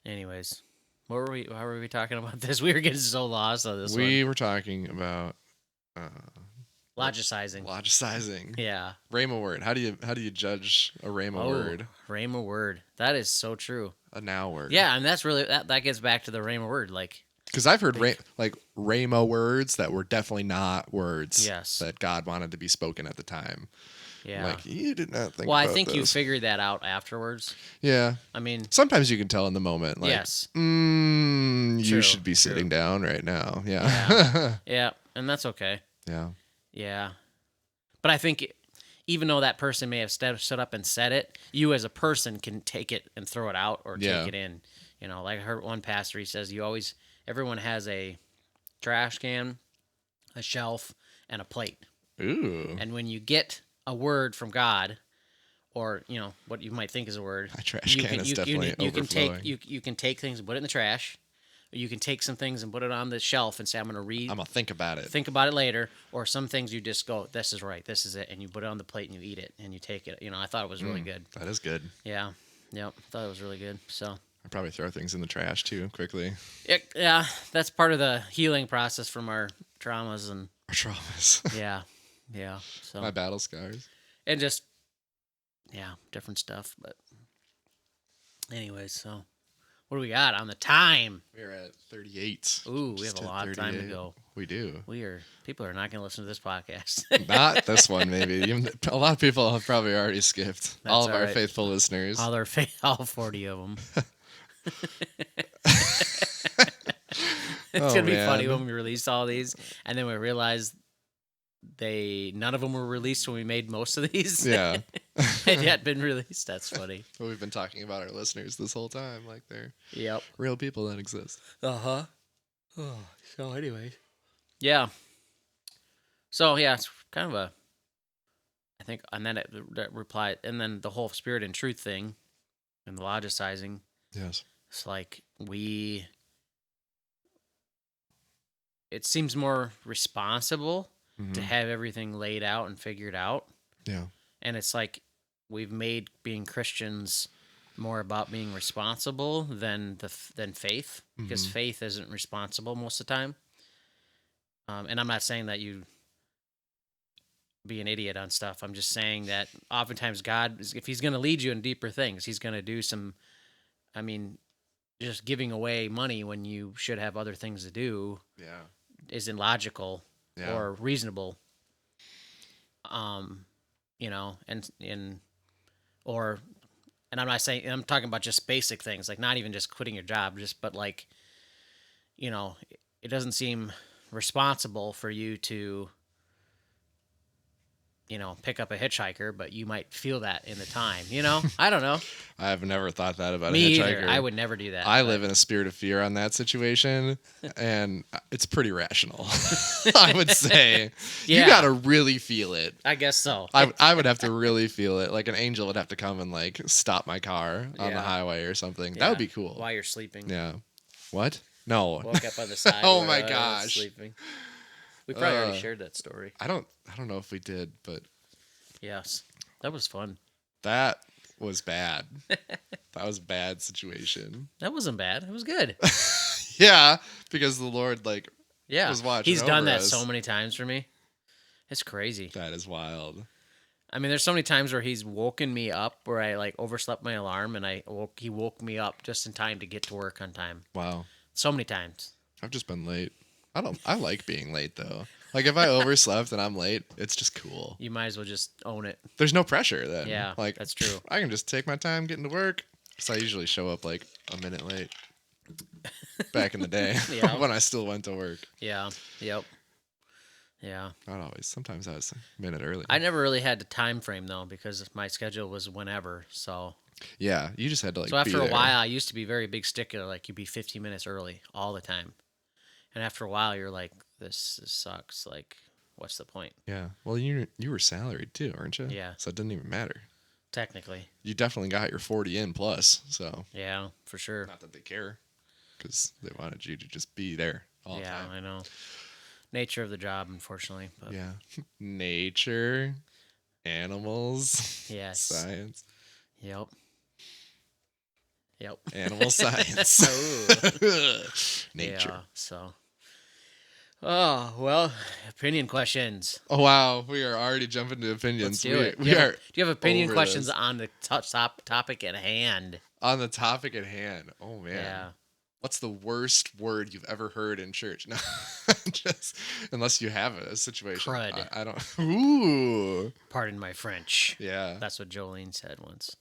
Speaker 2: Anyways, how were we talking about this? We were getting so lost on this
Speaker 1: we
Speaker 2: one.
Speaker 1: were talking about
Speaker 2: Logicizing.
Speaker 1: logicizing.
Speaker 2: Yeah.
Speaker 1: Rhema word. How do you judge a Rhema word?
Speaker 2: Rhema word. That is so true.
Speaker 1: A now word.
Speaker 2: Yeah, and that's really that gets back to the Rhema word. Like,
Speaker 1: because I've heard Rhema words that were definitely not words.
Speaker 2: Yes.
Speaker 1: That God wanted to be spoken at the time.
Speaker 2: yeah.
Speaker 1: Like you did not think.
Speaker 2: Well, I
Speaker 1: about
Speaker 2: think you
Speaker 1: this.
Speaker 2: figured that out afterwards.
Speaker 1: Yeah.
Speaker 2: I mean,
Speaker 1: Sometimes you can tell in the moment. Like,
Speaker 2: yes.
Speaker 1: You
Speaker 2: True,
Speaker 1: should be
Speaker 2: true.
Speaker 1: sitting down right now. Yeah.
Speaker 2: Yeah. Yeah, and that's okay.
Speaker 1: Yeah.
Speaker 2: Yeah. But I think even though that person may have stood up and said it, you as a person can take it and throw it out or
Speaker 1: Yeah.
Speaker 2: take it in. You know, like I heard one pastor, he says, everyone has a trash can, a shelf, and a plate.
Speaker 1: Ooh.
Speaker 2: And when you get a word from God, or what you might think is a word,
Speaker 1: My trash can is definitely overflowing.
Speaker 2: you can take things and put it in the trash. Or you can take some things and put it on the shelf and say, I'm going to read.
Speaker 1: I'm gonna think about it.
Speaker 2: Think about it later. Or some things you just go, this is right, this is it, and you put it on the plate and you eat it and you take it. I thought it was really good.
Speaker 1: That is good.
Speaker 2: Yeah. Yep. Thought it was really good. So
Speaker 1: I probably throw things in the trash too quickly.
Speaker 2: yeah, that's part of the healing process from our traumas and
Speaker 1: Or traumas.
Speaker 2: yeah. Yeah. So
Speaker 1: My battle scars.
Speaker 2: and just different stuff. But anyways, so what do we got on the time?
Speaker 1: We're at 38.
Speaker 2: Ooh, we
Speaker 1: Just
Speaker 2: have a
Speaker 1: hit
Speaker 2: lot of time to
Speaker 1: 38.
Speaker 2: go.
Speaker 1: We do.
Speaker 2: People are not going to listen to this podcast.
Speaker 1: Not this one, maybe. Even a lot of people have probably already skipped.
Speaker 2: That's
Speaker 1: All of
Speaker 2: all
Speaker 1: our
Speaker 2: right.
Speaker 1: faithful listeners.
Speaker 2: all 40 of them. It's
Speaker 1: Oh,
Speaker 2: gonna be
Speaker 1: man.
Speaker 2: funny when we release all these, and then we realize none of them were released when we made most of these.
Speaker 1: Yeah.
Speaker 2: Had yet been released. That's funny.
Speaker 1: But we've been talking about our listeners this whole time, like they're
Speaker 2: Yep.
Speaker 1: real people that exist.
Speaker 2: Oh, so anyway. Yeah. So yeah, it's kind of I think, and then that reply, and then the whole spirit and truth thing, and the logicizing.
Speaker 1: Yes.
Speaker 2: It's like it seems more responsible to have everything laid out and figured out.
Speaker 1: Yeah.
Speaker 2: And it's like we've made being Christians more about being responsible than faith, because faith isn't responsible most of the time. And I'm not saying that you be an idiot on stuff. I'm just saying that oftentimes God, if he's going to lead you in deeper things, he's going to do some, just giving away money when you should have other things to do isn't logical or reasonable. And I'm not saying, I'm talking about just basic things, like not even just quitting your job, but like, it doesn't seem responsible for you to, pick up a hitchhiker, but you might feel that in the time, I don't know.
Speaker 1: I have never thought that about
Speaker 2: Me
Speaker 1: a hitchhiker.
Speaker 2: either. I would never do that.
Speaker 1: I live in a spirit of fear on that situation, and it's pretty rational. I would say you got to really feel it.
Speaker 2: I guess so.
Speaker 1: I would have to really feel it. Like an angel would have to come and like stop my car on the highway or something. That would be cool.
Speaker 2: While you're sleeping.
Speaker 1: Yeah. What? No.
Speaker 2: Woke up on the side.
Speaker 1: Oh
Speaker 2: where
Speaker 1: my
Speaker 2: I was
Speaker 1: gosh.
Speaker 2: Sleeping. We probably already shared that story.
Speaker 1: I don't know if we did, but
Speaker 2: Yes, that was fun.
Speaker 1: that was bad. That was a bad situation.
Speaker 2: That wasn't bad. It was good.
Speaker 1: Yeah, because the Lord
Speaker 2: Yeah,
Speaker 1: was watching
Speaker 2: he's done
Speaker 1: over
Speaker 2: that
Speaker 1: us.
Speaker 2: so many times for me. It's crazy.
Speaker 1: That is wild.
Speaker 2: I mean, there's so many times where he's woken me up where I overslept my alarm and he woke me up just in time to get to work on time.
Speaker 1: Wow.
Speaker 2: So many times.
Speaker 1: I've just been late. I like being late though. Like if I overslept and I'm late, it's just cool.
Speaker 2: You might as well just own it.
Speaker 1: There's no pressure then.
Speaker 2: Yeah,
Speaker 1: like
Speaker 2: that's true.
Speaker 1: I can just take my time getting to work. So I usually show up like a minute late. Back in the day
Speaker 2: Yeah.
Speaker 1: when I still went to work.
Speaker 2: Yeah. Yep. Yeah.
Speaker 1: Not always. Sometimes I was a minute early.
Speaker 2: I never really had the time frame though because my schedule was whenever. So
Speaker 1: Yeah, you just had to
Speaker 2: so after
Speaker 1: be
Speaker 2: a
Speaker 1: there.
Speaker 2: while, I used to be very big stickler. Like you'd be 15 minutes early all the time, and after a while, you're like, this sucks. Like, what's the point?
Speaker 1: Yeah. Well, you were salaried too, aren't you?
Speaker 2: Yeah.
Speaker 1: So it didn't even matter.
Speaker 2: Technically.
Speaker 1: You definitely got your 40 in plus. So
Speaker 2: Yeah, for sure.
Speaker 1: not that they care, because they wanted you to just be there all the
Speaker 2: Yeah,
Speaker 1: time.
Speaker 2: I know. Nature of the job, unfortunately. But
Speaker 1: Yeah. Nature, animals,
Speaker 2: yes.
Speaker 1: science,
Speaker 2: Yep. Yep.
Speaker 1: animal science, nature.
Speaker 2: Yeah, so. Oh, well, opinion questions.
Speaker 1: Oh wow, we are already jumping to
Speaker 2: Let's
Speaker 1: opinions.
Speaker 2: do it.
Speaker 1: We
Speaker 2: Do
Speaker 1: are
Speaker 2: you have opinion
Speaker 1: over
Speaker 2: questions
Speaker 1: this.
Speaker 2: on the topic at hand?
Speaker 1: On the topic at hand. Oh man.
Speaker 2: Yeah.
Speaker 1: What's the worst word you've ever heard in church? No, just unless you have a situation.
Speaker 2: Crud.
Speaker 1: I don't. Ooh.
Speaker 2: Pardon my French.
Speaker 1: Yeah.
Speaker 2: That's what Jolene said once.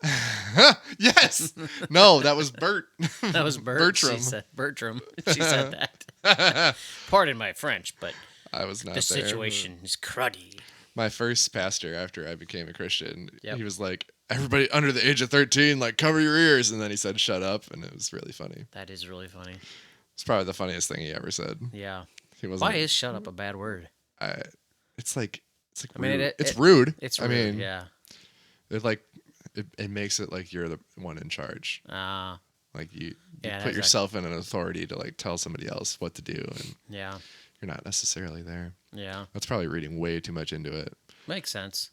Speaker 1: Yes. No, that was Bert.
Speaker 2: That was Bert.
Speaker 1: Bertram.
Speaker 2: Bertram. She said that. Pardon my French, but
Speaker 1: I was not
Speaker 2: the
Speaker 1: there.
Speaker 2: situation is cruddy.
Speaker 1: My first pastor after I became a Christian,
Speaker 2: Yep.
Speaker 1: he was like, everybody under the age of 13, cover your ears. And then he said, shut up. And it was really funny.
Speaker 2: That is really funny.
Speaker 1: It's probably the funniest thing he ever said.
Speaker 2: Yeah.
Speaker 1: He wasn't.
Speaker 2: Why is "shut up" a bad word?
Speaker 1: It's like
Speaker 2: I mean,
Speaker 1: rude. It's
Speaker 2: it-
Speaker 1: rude.
Speaker 2: It's
Speaker 1: I
Speaker 2: rude,
Speaker 1: mean,
Speaker 2: yeah.
Speaker 1: it makes it like you're the one in charge. Like you
Speaker 2: Yeah,
Speaker 1: put yourself in an authority to tell somebody else what to do, and
Speaker 2: yeah,
Speaker 1: you're not necessarily there.
Speaker 2: yeah.
Speaker 1: That's probably reading way too much into it.
Speaker 2: Makes sense.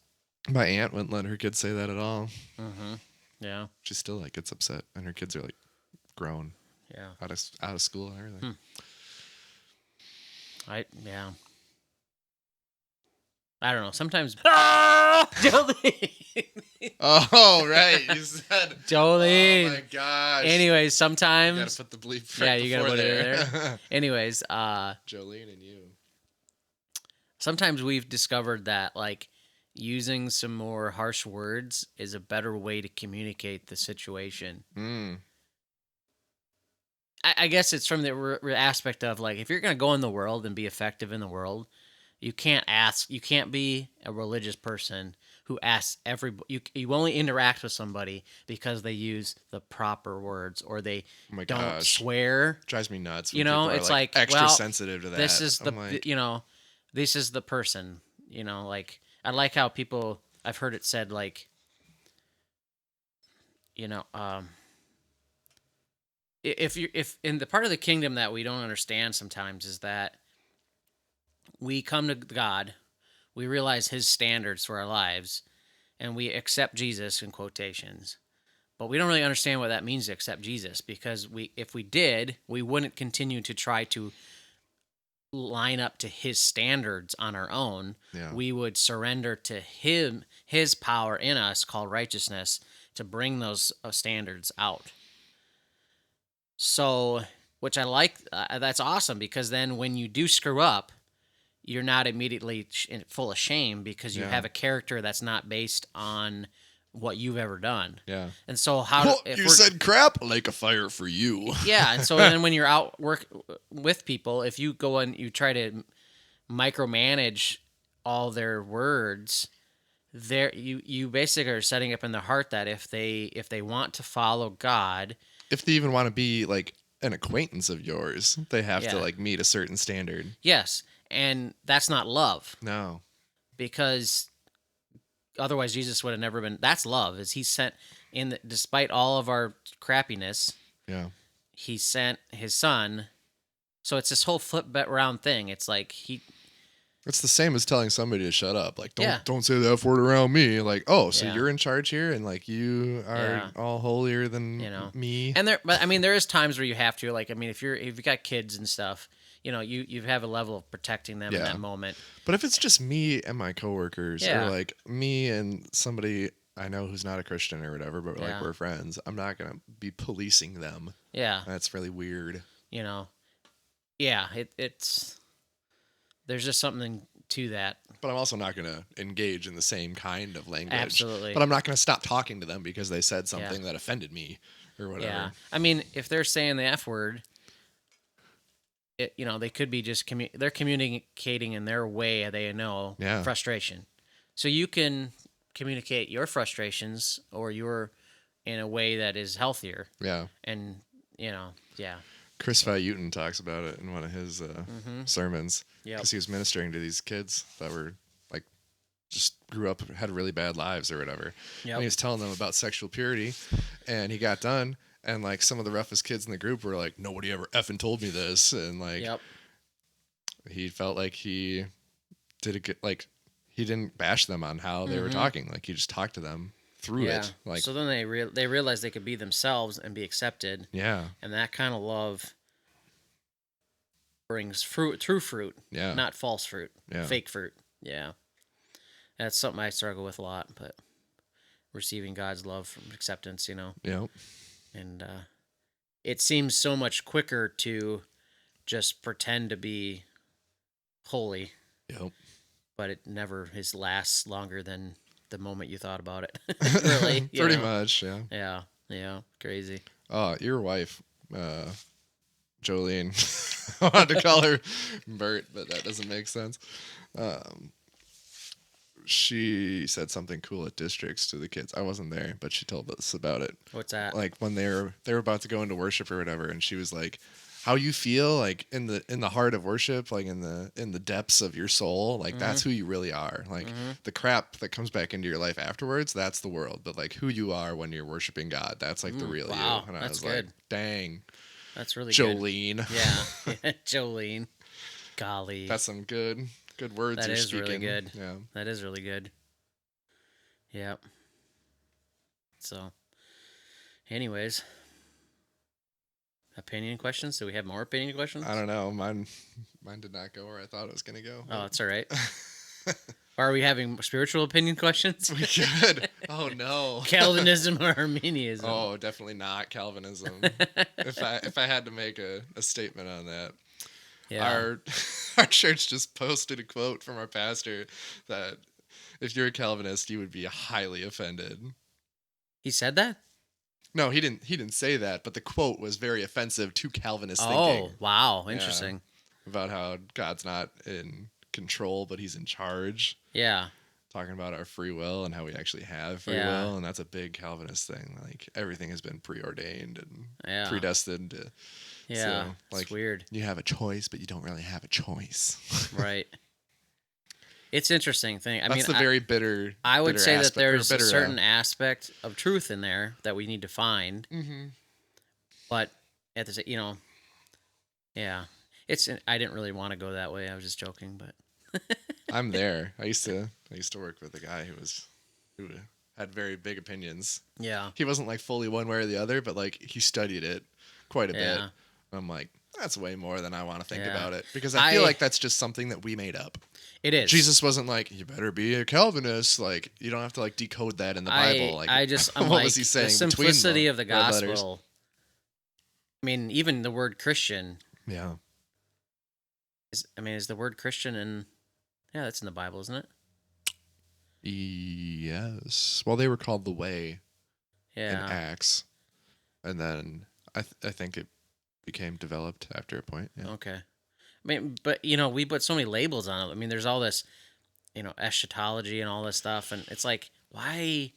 Speaker 1: My aunt wouldn't let her kids say that at all.
Speaker 2: Mm-hmm. Yeah,
Speaker 1: She still gets upset, and her kids are grown,
Speaker 2: yeah.
Speaker 1: out of school and everything.
Speaker 2: Yeah. I don't know. Sometimes. Jolene.
Speaker 1: Oh right, you said.
Speaker 2: Jolene.
Speaker 1: Oh my gosh.
Speaker 2: Anyways,
Speaker 1: you
Speaker 2: sometimes.
Speaker 1: gotta put the bleep.
Speaker 2: Yeah, you gotta
Speaker 1: before
Speaker 2: put it there. Anyways,
Speaker 1: Jolene and you.
Speaker 2: sometimes we've discovered that using some more harsh words is a better way to communicate the situation.
Speaker 1: Mm.
Speaker 2: I guess it's from the aspect of if you're gonna go in the world and be effective in the world, you can't be a religious person who asks you only interact with somebody because they use the proper words or they
Speaker 1: Oh my
Speaker 2: don't
Speaker 1: gosh.
Speaker 2: swear.
Speaker 1: Drives me nuts. When
Speaker 2: You know,
Speaker 1: people are,
Speaker 2: it's like,
Speaker 1: extra
Speaker 2: well,
Speaker 1: sensitive to that.
Speaker 2: This is
Speaker 1: I'm
Speaker 2: this is the person. I like how people I've heard it said if in the part of the kingdom that we don't understand sometimes is that we come to God, we realize his standards for our lives, and we accept Jesus in quotations. But we don't really understand what that means to accept Jesus, because if we did, we wouldn't continue to try to line up to his standards on our own.
Speaker 1: Yeah.
Speaker 2: We would surrender to his power in us called righteousness to bring those standards out. So, which I like, that's awesome, because then when you do screw up, you're not immediately full of shame because you have a character that's not based on what you've ever done.
Speaker 1: Yeah.
Speaker 2: And so
Speaker 1: you said crap, like a fire for you.
Speaker 2: Yeah, and so then when you're out work with people, if you go and you try to micromanage all their words, you basically are setting up in their heart that if they want to follow God,
Speaker 1: if they even want to be an acquaintance of yours, they have
Speaker 2: Yeah.
Speaker 1: to meet a certain standard.
Speaker 2: yes, and that's not love,
Speaker 1: No.
Speaker 2: because otherwise Jesus would have never been. That's love, is he sent despite all of our crappiness,
Speaker 1: Yeah.
Speaker 2: he sent his son. So it's this whole flip around thing. It's like
Speaker 1: It's the same as telling somebody to shut up. Like,
Speaker 2: Yeah.
Speaker 1: don't say the F word around me. Like, oh, so
Speaker 2: Yeah.
Speaker 1: you're in charge here, and like you are
Speaker 2: Yeah.
Speaker 1: all holier than
Speaker 2: You know.
Speaker 1: me.
Speaker 2: And but I mean, there is times where you have to, like, I mean, if you've got kids and stuff, you have a level of protecting them in
Speaker 1: Yeah.
Speaker 2: that moment.
Speaker 1: But if it's just me and my coworkers,
Speaker 2: Yeah.
Speaker 1: or like me and somebody I know who's not a Christian or whatever, but like
Speaker 2: Yeah.
Speaker 1: we're friends, I'm not gonna be policing them.
Speaker 2: Yeah.
Speaker 1: That's really weird.
Speaker 2: Yeah. It's there's just something to that.
Speaker 1: But I'm also not gonna engage in the same kind of language.
Speaker 2: Absolutely.
Speaker 1: But I'm not gonna stop talking to them because they said something that offended me or whatever.
Speaker 2: Yeah. I mean, if they're saying the F word, they could be just they're communicating in their way they know frustration. So you can communicate your frustrations or in a way that is healthier.
Speaker 1: Yeah.
Speaker 2: And yeah.
Speaker 1: Chris Vyutin talks about it in one of his sermons because he was ministering to these kids that were like just grew up, had really bad lives or whatever. Yep. And he was telling them about sexual purity, and he got done, and like some of the roughest kids in the group were like, "Nobody ever effing told me this," and like he felt like he did a good, like he didn't bash them on how they were talking, like he just talked to them through it. Like,
Speaker 2: so then they realized they could be themselves and be accepted.
Speaker 1: Yeah.
Speaker 2: And that kind of love brings true fruit.
Speaker 1: Yeah.
Speaker 2: Not false fruit.
Speaker 1: Yeah.
Speaker 2: Fake fruit. Yeah. That's something I struggle with a lot, but receiving God's love from acceptance,
Speaker 1: Yeah.
Speaker 2: And it seems so much quicker to just pretend to be holy.
Speaker 1: Yep.
Speaker 2: But it never lasts longer than the moment you thought about it. Really?
Speaker 1: Pretty much,
Speaker 2: yeah. Yeah. Crazy.
Speaker 1: Oh, your wife, Jolene. I wanted to call her Bert, but that doesn't make sense. She said something cool at districts to the kids. I wasn't there, but she told us about it.
Speaker 2: What's that?
Speaker 1: Like when they were about to go into worship or whatever, and she was like, how you feel like in the heart of worship, like in the depths of your soul, like that's who you really are. Like the crap that comes back into your life afterwards, that's the world. But like who you are when you're worshiping God, that's like the real you. And I was good. Like, dang.
Speaker 2: That's really
Speaker 1: Jolene.
Speaker 2: Good. Yeah. Jolene. Golly.
Speaker 1: That's some good words
Speaker 2: that
Speaker 1: you're
Speaker 2: is
Speaker 1: speaking.
Speaker 2: Really good.
Speaker 1: Yeah.
Speaker 2: That is really good. Yep. So anyways. Opinion questions? Do we have more opinion questions?
Speaker 1: I don't know. Mine did not go where I thought it was going to go.
Speaker 2: Oh, it's all right. Are we having spiritual opinion questions?
Speaker 1: We could. Oh no.
Speaker 2: Calvinism or Arminianism?
Speaker 1: Oh, definitely not Calvinism. if I had to make a statement on that. Yeah. Our church just posted a quote from our pastor that if you're a Calvinist, you would be highly offended.
Speaker 2: He said that?
Speaker 1: No, he didn't say that, but the quote was very offensive to Calvinist thinking.
Speaker 2: Oh, wow. Interesting.
Speaker 1: Yeah, about how God's not in control, but he's in charge.
Speaker 2: Yeah.
Speaker 1: Talking about our free will and how we actually have free will, and that's a big Calvinist thing. Like everything has been preordained and predestined to.
Speaker 2: Yeah,
Speaker 1: so, like,
Speaker 2: it's weird.
Speaker 1: You have a choice, but you don't really have a choice.
Speaker 2: Right. It's an interesting thing.
Speaker 1: That's the very bitter.
Speaker 2: I would say
Speaker 1: aspect,
Speaker 2: that there's a certain aspect of truth in there that we need to find.
Speaker 1: Mm-hmm.
Speaker 2: But at the yeah, I didn't really want to go that way. I was just joking, but
Speaker 1: I'm there. I used to work with a guy who had very big opinions.
Speaker 2: Yeah.
Speaker 1: He wasn't like fully one way or the other, but like he studied it quite a bit. I'm like, that's way more than I want to think about it, because I feel like that's just something that we made up.
Speaker 2: It is.
Speaker 1: Jesus wasn't like, you better be a Calvinist. Like, you don't have to like decode that in the Bible. Like,
Speaker 2: I'm
Speaker 1: what
Speaker 2: like,
Speaker 1: was he saying?
Speaker 2: The simplicity of the gospel.
Speaker 1: Letters?
Speaker 2: I mean, even the word Christian.
Speaker 1: Yeah.
Speaker 2: Is the word Christian in? Yeah, that's in the Bible, isn't it?
Speaker 1: Yes. Well, they were called the Way.
Speaker 2: Yeah.
Speaker 1: In Acts, and then I think it became developed after a point. Yeah.
Speaker 2: Okay. I mean, but we put so many labels on it. I mean, there's all this, eschatology and all this stuff, and it's like, why?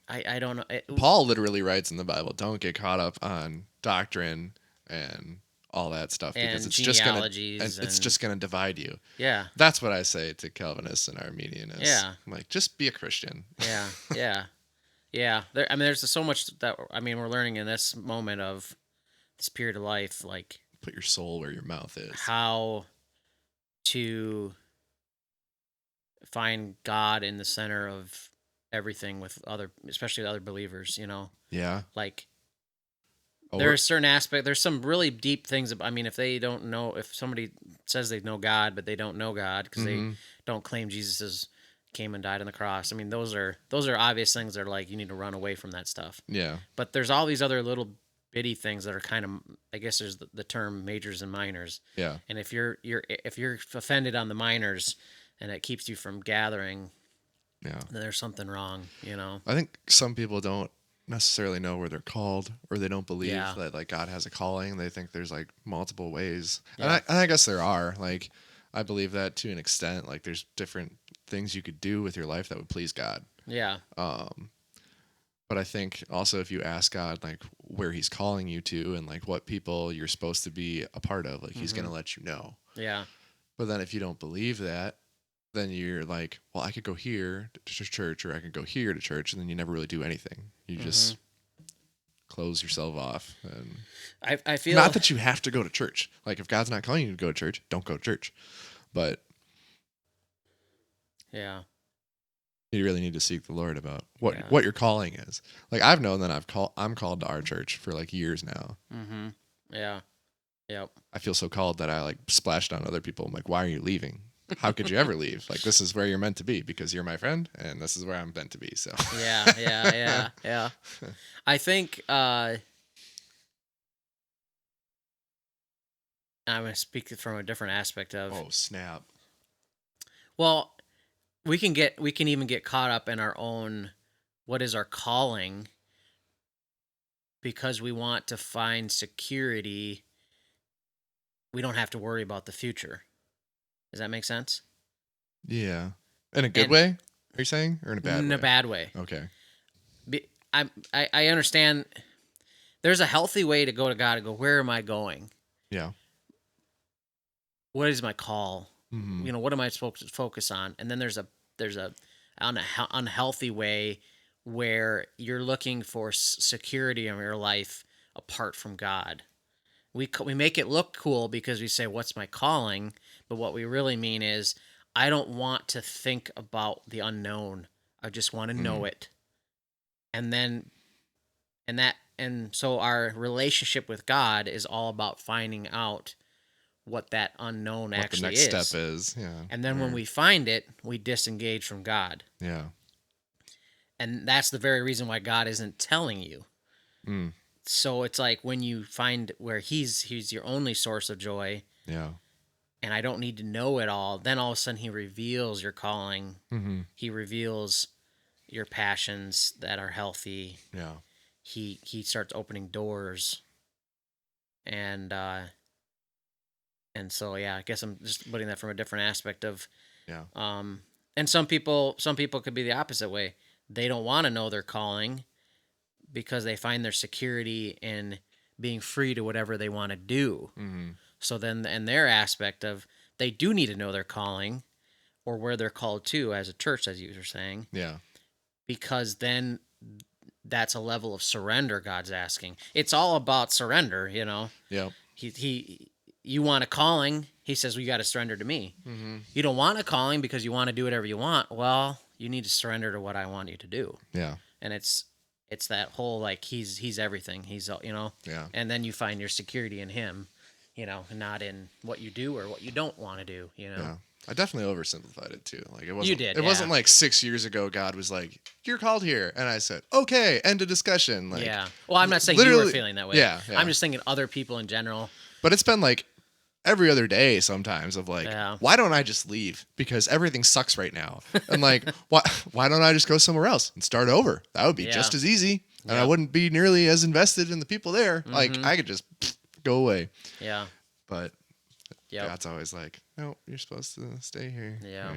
Speaker 2: I don't know.
Speaker 1: Paul literally writes in the Bible, "Don't get caught up on doctrine and all that stuff, because it's just gonna divide you."
Speaker 2: Yeah.
Speaker 1: That's what I say to Calvinists and Arminianists.
Speaker 2: Yeah.
Speaker 1: I'm like, just be a Christian.
Speaker 2: Yeah. Yeah. Yeah. There's so much that we're learning in this moment of this period of life, like
Speaker 1: Put your soul where your mouth is.
Speaker 2: how to find God in the center of everything with especially other believers,
Speaker 1: Yeah.
Speaker 2: like
Speaker 1: Oh,
Speaker 2: there are certain aspects, there's some really deep things. I mean, if somebody says they know God, but they don't know God because they don't claim Jesus came and died on the cross. I mean, those are obvious things that are like, you need to run away from that stuff.
Speaker 1: Yeah.
Speaker 2: But there's all these other little bitty things that are kind of, I guess there's the term majors and minors.
Speaker 1: Yeah.
Speaker 2: And if you're offended on the minors and it keeps you from gathering,
Speaker 1: Yeah.
Speaker 2: then there's something wrong,
Speaker 1: I think some people don't necessarily know where they're called, or they don't believe
Speaker 2: Yeah.
Speaker 1: that like God has a calling. They think there's like multiple ways.
Speaker 2: Yeah.
Speaker 1: And I guess there are. Like, I believe that to an extent. Like, there's different things you could do with your life that would please God.
Speaker 2: Yeah.
Speaker 1: But I think also if you ask God like where he's calling you to and like what people you're supposed to be a part of, like he's going to let you know.
Speaker 2: Yeah.
Speaker 1: But then if you don't believe that, then you're like, well, I could go here to church, or I could go here to church, and then you never really do anything. You just close yourself off. And
Speaker 2: I feel
Speaker 1: not that you have to go to church. Like, if God's not calling you to go to church, don't go to church. But
Speaker 2: yeah.
Speaker 1: you really need to seek the Lord about what your calling is. Like, I've known that I'm called to our church for like years now.
Speaker 2: Mm-hmm. Yeah. Yep.
Speaker 1: I feel so called that I like splashed on other people. I'm like, why are you leaving? How could you ever leave? Like, this is where you're meant to be because you're my friend, and this is where I'm meant to be. So
Speaker 2: yeah. I think I'm gonna speak from a different aspect of.
Speaker 1: Oh snap!
Speaker 2: Well, we can even get caught up in our own, what is our calling, because we want to find security. We don't have to worry about the future. Does that make sense?
Speaker 1: Yeah, in a good way. Are you saying, or in a bad way?
Speaker 2: In a bad way.
Speaker 1: Okay.
Speaker 2: I understand. There's a healthy way to go to God and go, where am I going?
Speaker 1: Yeah.
Speaker 2: What is my call?
Speaker 1: Mm-hmm.
Speaker 2: What am I supposed to focus on? And then there's a unhealthy way where you're looking for security in your life apart from God. We make it look cool because we say, what's my calling? But what we really mean is, I don't want to think about the unknown. I just want to know it. And so our relationship with God is all about finding out what that unknown actually is.
Speaker 1: What the next step is, yeah.
Speaker 2: And then when we find it, we disengage from God.
Speaker 1: Yeah.
Speaker 2: And that's the very reason why God isn't telling you.
Speaker 1: Mm.
Speaker 2: So it's like when you find where he's your only source of joy.
Speaker 1: Yeah.
Speaker 2: And I don't need to know it all. Then all of a sudden he reveals your calling.
Speaker 1: Mm-hmm.
Speaker 2: He reveals your passions that are healthy.
Speaker 1: Yeah.
Speaker 2: He starts opening doors. And so yeah, I guess I'm just putting that from a different aspect of and some people could be the opposite way. They don't want to know their calling because they find their security in being free to whatever they want to do.
Speaker 1: Mm-hmm.
Speaker 2: So then, in their aspect of, they do need to know their calling or where they're called to as a church, as you were saying.
Speaker 1: Yeah.
Speaker 2: Because then that's a level of surrender God's asking. It's all about surrender,
Speaker 1: Yeah.
Speaker 2: You want a calling. He says, well, you got to surrender to me.
Speaker 1: Mm-hmm.
Speaker 2: You don't want a calling because you want to do whatever you want. Well, you need to surrender to what I want you to do.
Speaker 1: Yeah.
Speaker 2: And it's that whole, like, he's everything. He's,
Speaker 1: Yeah.
Speaker 2: And then you find your security in him, not in what you do or what you don't want to do,
Speaker 1: Yeah. I definitely oversimplified it too. Like, it wasn't.
Speaker 2: You did.
Speaker 1: It wasn't like 6 years ago. God was like, "You're called here," and I said, "Okay." End of discussion. Like,
Speaker 2: yeah. Well, I'm not saying you were feeling that way.
Speaker 1: Yeah.
Speaker 2: I'm just thinking other people in general.
Speaker 1: But it's been like every other day sometimes of like, why don't I just leave? Because everything sucks right now. And like, why don't I just go somewhere else and start over? That would be just as easy. And I wouldn't be nearly as invested in the people there. Mm-hmm. Like, I could just go away.
Speaker 2: Yeah.
Speaker 1: But God's always like, no, you're supposed to stay here.
Speaker 2: Yeah.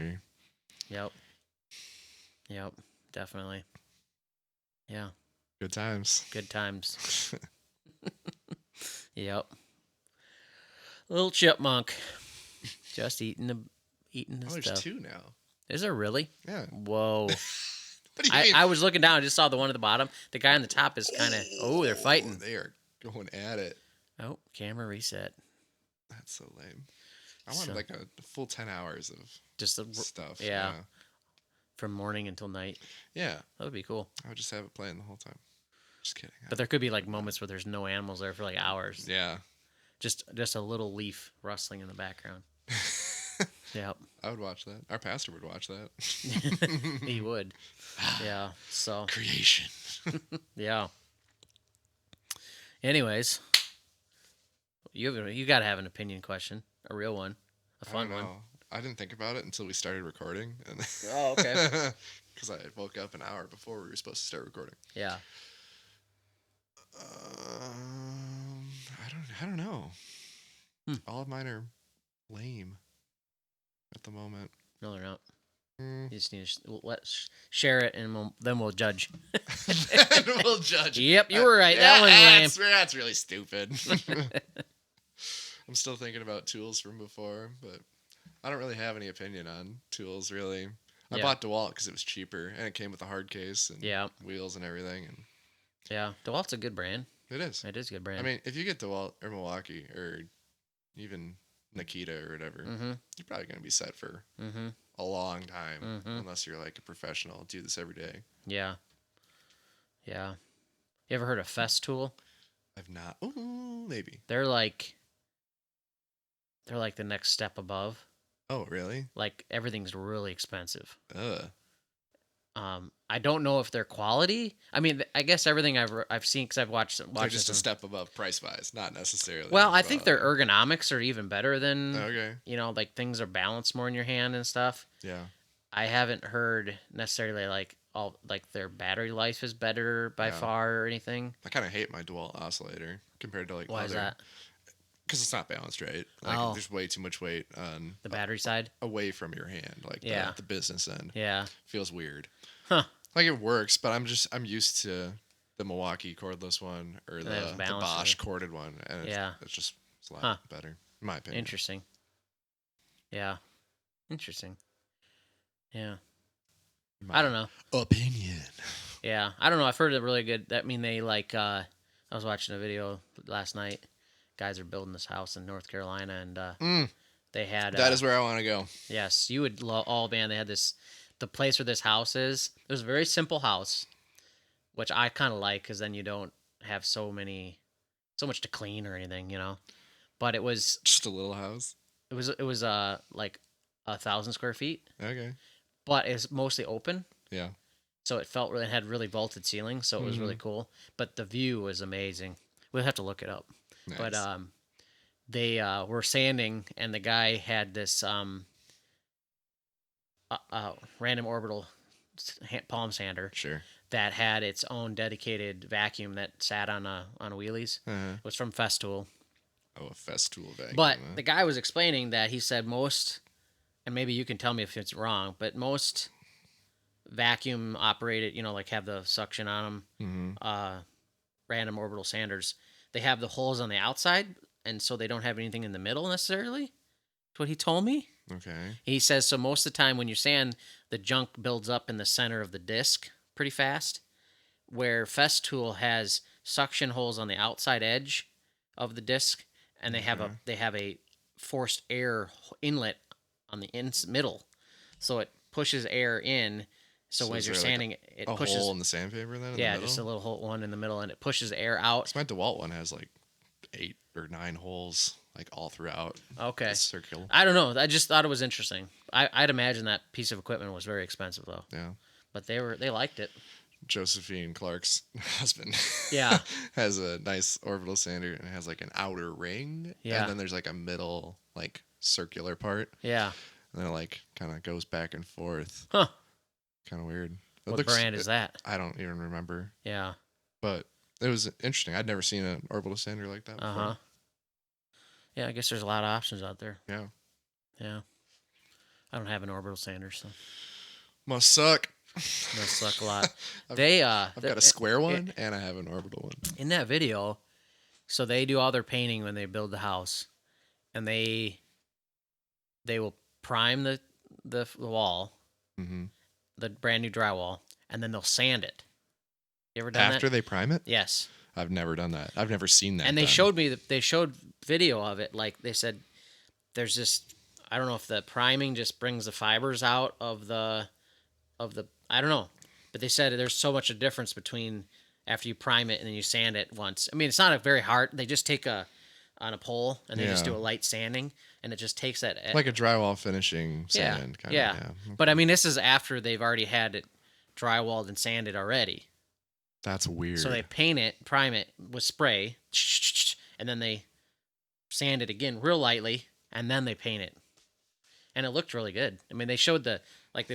Speaker 2: Yep. Definitely. Yeah.
Speaker 1: Good times.
Speaker 2: Yep. Little chipmunk, just eating the
Speaker 1: there's
Speaker 2: stuff.
Speaker 1: 2 now.
Speaker 2: Is there really?
Speaker 1: Yeah.
Speaker 2: Whoa.
Speaker 1: What do you mean?
Speaker 2: I was looking down. I just saw the one at the bottom. The guy on the top is kind of. Oh, they're fighting.
Speaker 1: They are going at it.
Speaker 2: Oh, camera reset.
Speaker 1: That's so lame. I wanted
Speaker 2: So-
Speaker 1: like a full 10 hours of
Speaker 2: Just the
Speaker 1: stuff.
Speaker 2: yeah, from morning until night.
Speaker 1: Yeah.
Speaker 2: That would be cool.
Speaker 1: I would just have it playing the whole time. Just kidding.
Speaker 2: But there could be like moments where there's no animals there for like hours.
Speaker 1: Yeah.
Speaker 2: Just a little leaf rustling in the background. Yep.
Speaker 1: I would watch that. Our pastor would watch that.
Speaker 2: He would. Yeah. So
Speaker 1: Creation.
Speaker 2: yeah. Anyways, you got to have an opinion question, a real one, a fun one.
Speaker 1: I didn't think about it until we started recording.
Speaker 2: Oh, okay.
Speaker 1: Because I woke up an hour before we were supposed to start recording.
Speaker 2: Yeah.
Speaker 1: I don't know.
Speaker 2: Hmm.
Speaker 1: All of mine are lame at the moment.
Speaker 2: No, they're not. You just need to let's share it, and then we'll judge.
Speaker 1: And we'll judge.
Speaker 2: Yep, you were right. That one's lame.
Speaker 1: That's really stupid. I'm still thinking about tools from before, but I don't really have any opinion on tools, really. I bought DeWalt because it was cheaper, and it came with a hard case and wheels and everything. And
Speaker 2: yeah, DeWalt's a good brand.
Speaker 1: It is.
Speaker 2: It is a good brand.
Speaker 1: I mean, if you get DeWalt or Milwaukee or even Nikita or whatever, you're probably going to be set for a long time, unless you're like a professional, do this every day.
Speaker 2: Yeah. Yeah. You ever heard of Festool?
Speaker 1: I've not. Ooh, maybe.
Speaker 2: They're like the next step above.
Speaker 1: Oh, really?
Speaker 2: Like everything's really expensive.
Speaker 1: Ugh.
Speaker 2: I don't know if they're quality. I mean, I guess everything I've seen because I've watched
Speaker 1: they're just a step above price wise, not necessarily.
Speaker 2: Well, I think their ergonomics are even better than
Speaker 1: okay.
Speaker 2: Like things are balanced more in your hand and stuff.
Speaker 1: Yeah.
Speaker 2: I haven't heard necessarily like their battery life is better by far or anything.
Speaker 1: I kind of hate my DeWalt oscillator compared to like
Speaker 2: Why is that?
Speaker 1: Because it's not balanced right. Like there's way too much weight on
Speaker 2: the battery side
Speaker 1: away from your hand, like the business end.
Speaker 2: Yeah.
Speaker 1: Feels weird.
Speaker 2: Huh.
Speaker 1: Like it works, but I'm used to the Milwaukee cordless one or the Bosch corded one, and it's a lot better in my opinion.
Speaker 2: Interesting. Yeah. Interesting. Yeah. I don't know.
Speaker 1: Opinion.
Speaker 2: Yeah, I don't know. I've heard it really good. I mean, they like. I was watching a video last night. Guys are building this house in North Carolina, and they had.
Speaker 1: That is where I want to go.
Speaker 2: Yes, you would love. Oh man, they had this. The place where this house is. It was a very simple house, which I kind of like because then you don't have so much to clean or anything, But it was
Speaker 1: just a little house.
Speaker 2: It was like 1,000 square feet.
Speaker 1: Okay.
Speaker 2: But it's mostly open.
Speaker 1: Yeah.
Speaker 2: So it had really vaulted ceilings, so it was really cool. But the view was amazing. We'll have to look it up. Nice. But they were sanding, and the guy had this random orbital palm sander.
Speaker 1: Sure.
Speaker 2: That had its own dedicated vacuum that sat on wheelies. It was from Festool.
Speaker 1: Oh, a Festool vacuum.
Speaker 2: But the guy was explaining that he said most, and maybe you can tell me if it's wrong, but most vacuum operated, like have the suction on them, random orbital sanders, they have the holes on the outside, and so they don't have anything in the middle necessarily. That's what he told me.
Speaker 1: Okay.
Speaker 2: He says, so most of the time when you sand, the junk builds up in the center of the disc pretty fast, where Festool has suction holes on the outside edge of the disc, and they have a forced air inlet on the middle, so it pushes air in. So as you're sanding, it pushes
Speaker 1: a hole in the sandpaper then.
Speaker 2: Yeah, just a little one in the middle, and it pushes air out.
Speaker 1: So my DeWalt one has like 8 or 9 holes, like all throughout.
Speaker 2: Okay.
Speaker 1: It's circular.
Speaker 2: I don't know. I just thought it was interesting. I'd imagine that piece of equipment was very expensive though.
Speaker 1: Yeah.
Speaker 2: But they liked it.
Speaker 1: Josephine Clark's husband.
Speaker 2: Yeah.
Speaker 1: has a nice orbital sander and it has like an outer ring.
Speaker 2: Yeah.
Speaker 1: And then there's like a middle like circular part.
Speaker 2: Yeah.
Speaker 1: And then it like kind of goes back and forth.
Speaker 2: Huh.
Speaker 1: Kind of weird.
Speaker 2: What brand is that?
Speaker 1: I don't even remember.
Speaker 2: Yeah.
Speaker 1: But it was interesting. I'd never seen an orbital sander like that before.
Speaker 2: Yeah, I guess there's a lot of options out there.
Speaker 1: Yeah.
Speaker 2: Yeah. I don't have an orbital sander, so.
Speaker 1: Must suck.
Speaker 2: Must suck a lot.
Speaker 1: I've got a square one and I have an orbital one.
Speaker 2: In that video, so they do all their painting when they build the house, and they will prime the wall, the brand new drywall, and then they'll sand it. You ever done that?
Speaker 1: After they prime it?
Speaker 2: Yes.
Speaker 1: I've never done that. I've never seen that.
Speaker 2: And they
Speaker 1: done.
Speaker 2: showed video of it. Like they said, there's this. I don't know if the priming just brings the fibers out of the. I don't know, but they said there's so much a difference between after you prime it and then you sand it once. I mean, it's not a very hard. They just take on a pole and they just do a light sanding, and it just takes that
Speaker 1: like a drywall finishing sand. Kind
Speaker 2: yeah.
Speaker 1: Of, yeah. Okay.
Speaker 2: But I mean, this is after they've already had it drywalled and sanded already.
Speaker 1: That's weird.
Speaker 2: So they prime it with spray, and then they sand it again real lightly, and then they paint it. And it looked really good. I mean, they showed they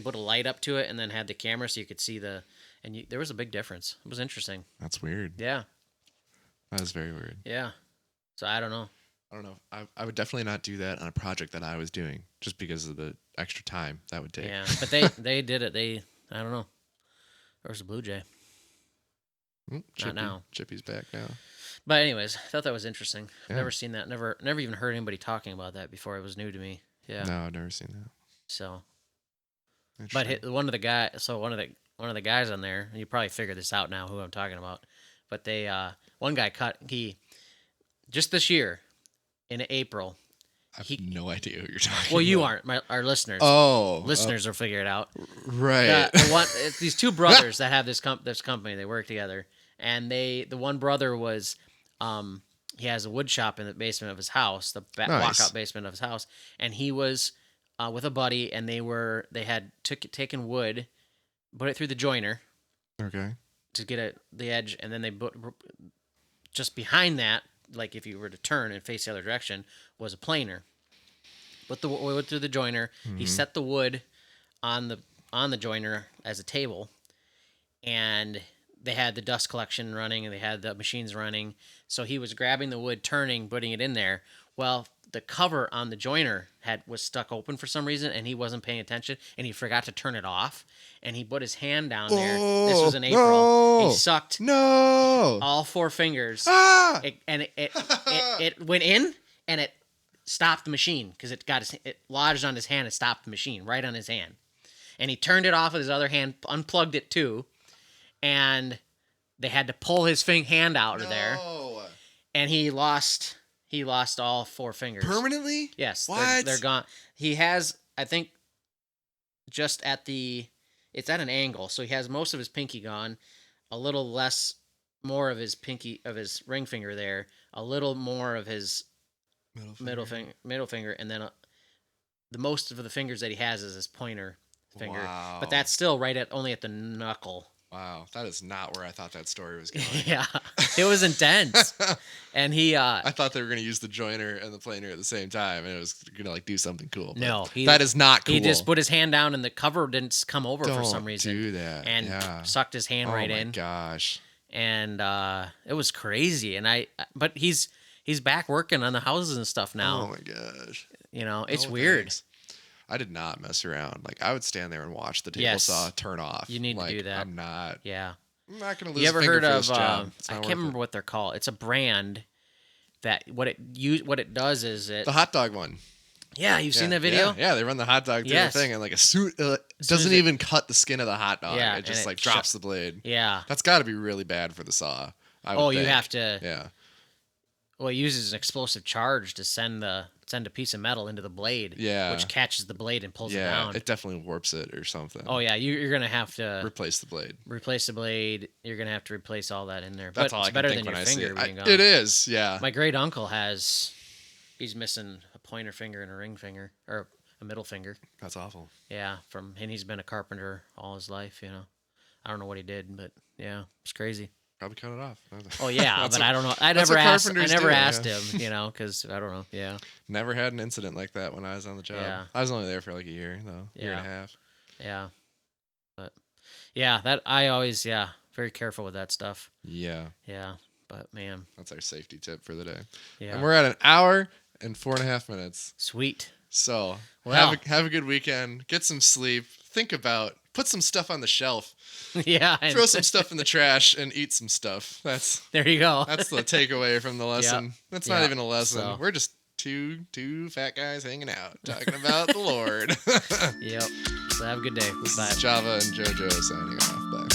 Speaker 2: put a light up to it and then had the camera so you could see there was a big difference. It was interesting.
Speaker 1: That's weird.
Speaker 2: Yeah.
Speaker 1: That is very weird.
Speaker 2: Yeah. So I don't know.
Speaker 1: I would definitely not do that on a project that I was doing just because of the extra time that would take.
Speaker 2: Yeah, but they did it. I don't know. There's a blue jay. Not now.
Speaker 1: Chippy's back now.
Speaker 2: But anyways, I thought that was interesting. I've
Speaker 1: Yeah.
Speaker 2: never seen that. Never even heard anybody talking about that before. It was new to me. Yeah.
Speaker 1: No, I've never seen that.
Speaker 2: So,
Speaker 1: Interesting.
Speaker 2: but one of the guys on there, you probably figured this out now who I'm talking about. But one guy just this year in April.
Speaker 1: I have no idea who you're talking about.
Speaker 2: Well, you aren't. Our listeners. Listeners will figure it out.
Speaker 1: Right.
Speaker 2: It's these two brothers that have this company. They work together, and the one brother was, he has a wood shop in the basement of his house, the walkout basement of his house, and he was with a buddy, and they had taken wood, put it through the joiner,
Speaker 1: Okay.
Speaker 2: to get the edge, and then they just behind that, like if you were to turn and face the other direction, was a planer. Put the wood through the joiner.
Speaker 1: Mm-hmm.
Speaker 2: He set the wood on the joiner as a table, and they had the dust collection running and they had the machines running. So he was grabbing the wood, turning, putting it in there. Well, the cover on the joiner was stuck open for some reason, and he wasn't paying attention, and he forgot to turn it off, and he put his hand down there. This was in April.
Speaker 1: No.
Speaker 2: He sucked all 4 fingers, it went in, and it stopped the machine because it lodged on his hand and stopped the machine right on his hand. And he turned it off with his other hand, unplugged it too, and they had to pull his hand out of there, and he lost all 4 fingers
Speaker 1: permanently.
Speaker 2: Yes,
Speaker 1: what?
Speaker 2: They're gone. He has, I think, just it's at an angle, so he has most of his pinky gone, a little more of his ring finger there, a little more of his middle finger, and then the most of the fingers that he has is his pointer finger.
Speaker 1: Wow.
Speaker 2: But that's still only at the knuckle.
Speaker 1: Wow, that is not where I thought that story was going.
Speaker 2: Yeah, it was intense. And he
Speaker 1: I thought they were going to use the joiner and the planer at the same time, and it was going to do something cool.
Speaker 2: No,
Speaker 1: that is not cool.
Speaker 2: He just put his hand down, and the cover didn't come over for some reason.
Speaker 1: Do that.
Speaker 2: And sucked his hand right in.
Speaker 1: Oh my gosh.
Speaker 2: And it was crazy. And but he's back working on the houses and stuff now.
Speaker 1: Oh my gosh.
Speaker 2: It's weird.
Speaker 1: Thanks. I did not mess around. Like, I would stand there and watch the table saw turn off.
Speaker 2: You need to do that.
Speaker 1: I'm not.
Speaker 2: Yeah.
Speaker 1: I'm not going to lose.
Speaker 2: You ever
Speaker 1: a finger
Speaker 2: heard
Speaker 1: for
Speaker 2: of?
Speaker 1: this job.
Speaker 2: I can't remember what they're called. It's a brand that what it does is
Speaker 1: the hot dog one.
Speaker 2: Yeah, you've seen that video?
Speaker 1: Yeah, they run the hot dog through the thing, and like a suit doesn't even cut the skin of the hot dog.
Speaker 2: Yeah,
Speaker 1: it just like drops the blade.
Speaker 2: Yeah.
Speaker 1: That's got to be really bad for the saw.
Speaker 2: You have to.
Speaker 1: Yeah.
Speaker 2: Well, it uses an explosive charge to send a piece of metal into the blade, which catches the blade and pulls it down.
Speaker 1: It definitely warps it or something.
Speaker 2: Oh yeah, you're gonna have to
Speaker 1: replace the blade.
Speaker 2: You're gonna have to replace all that in there.
Speaker 1: That's
Speaker 2: but
Speaker 1: all
Speaker 2: it's
Speaker 1: I can
Speaker 2: better
Speaker 1: think
Speaker 2: than
Speaker 1: when
Speaker 2: your
Speaker 1: I see
Speaker 2: finger
Speaker 1: it.
Speaker 2: being gone.
Speaker 1: It is, yeah.
Speaker 2: My great uncle he's missing a pointer finger and a ring finger or a middle finger.
Speaker 1: That's awful.
Speaker 2: Yeah, and he's been a carpenter all his life. I don't know what he did, but yeah, it's crazy.
Speaker 1: Probably cut it off.
Speaker 2: Oh yeah, but I don't know. I never asked him, because I don't know. Yeah.
Speaker 1: Never had an incident like that when I was on the job.
Speaker 2: Yeah.
Speaker 1: I was only there for like a year though, year and a half.
Speaker 2: Yeah. But yeah, that I always very careful with that stuff.
Speaker 1: Yeah.
Speaker 2: Yeah, but man,
Speaker 1: that's our safety tip for the day.
Speaker 2: Yeah.
Speaker 1: And we're at an hour and 4.5 minutes.
Speaker 2: Sweet.
Speaker 1: So have a good weekend. Get some sleep. Put some stuff on the shelf.
Speaker 2: Yeah.
Speaker 1: Throw some stuff in the trash and eat some stuff.
Speaker 2: There you go.
Speaker 1: That's the takeaway from the lesson. Yep. That's not even a lesson.
Speaker 2: So.
Speaker 1: We're just two fat guys hanging out talking about the Lord.
Speaker 2: Yep. So have a good day.
Speaker 1: This
Speaker 2: Bye.
Speaker 1: is Java and Jojo signing off. Bye.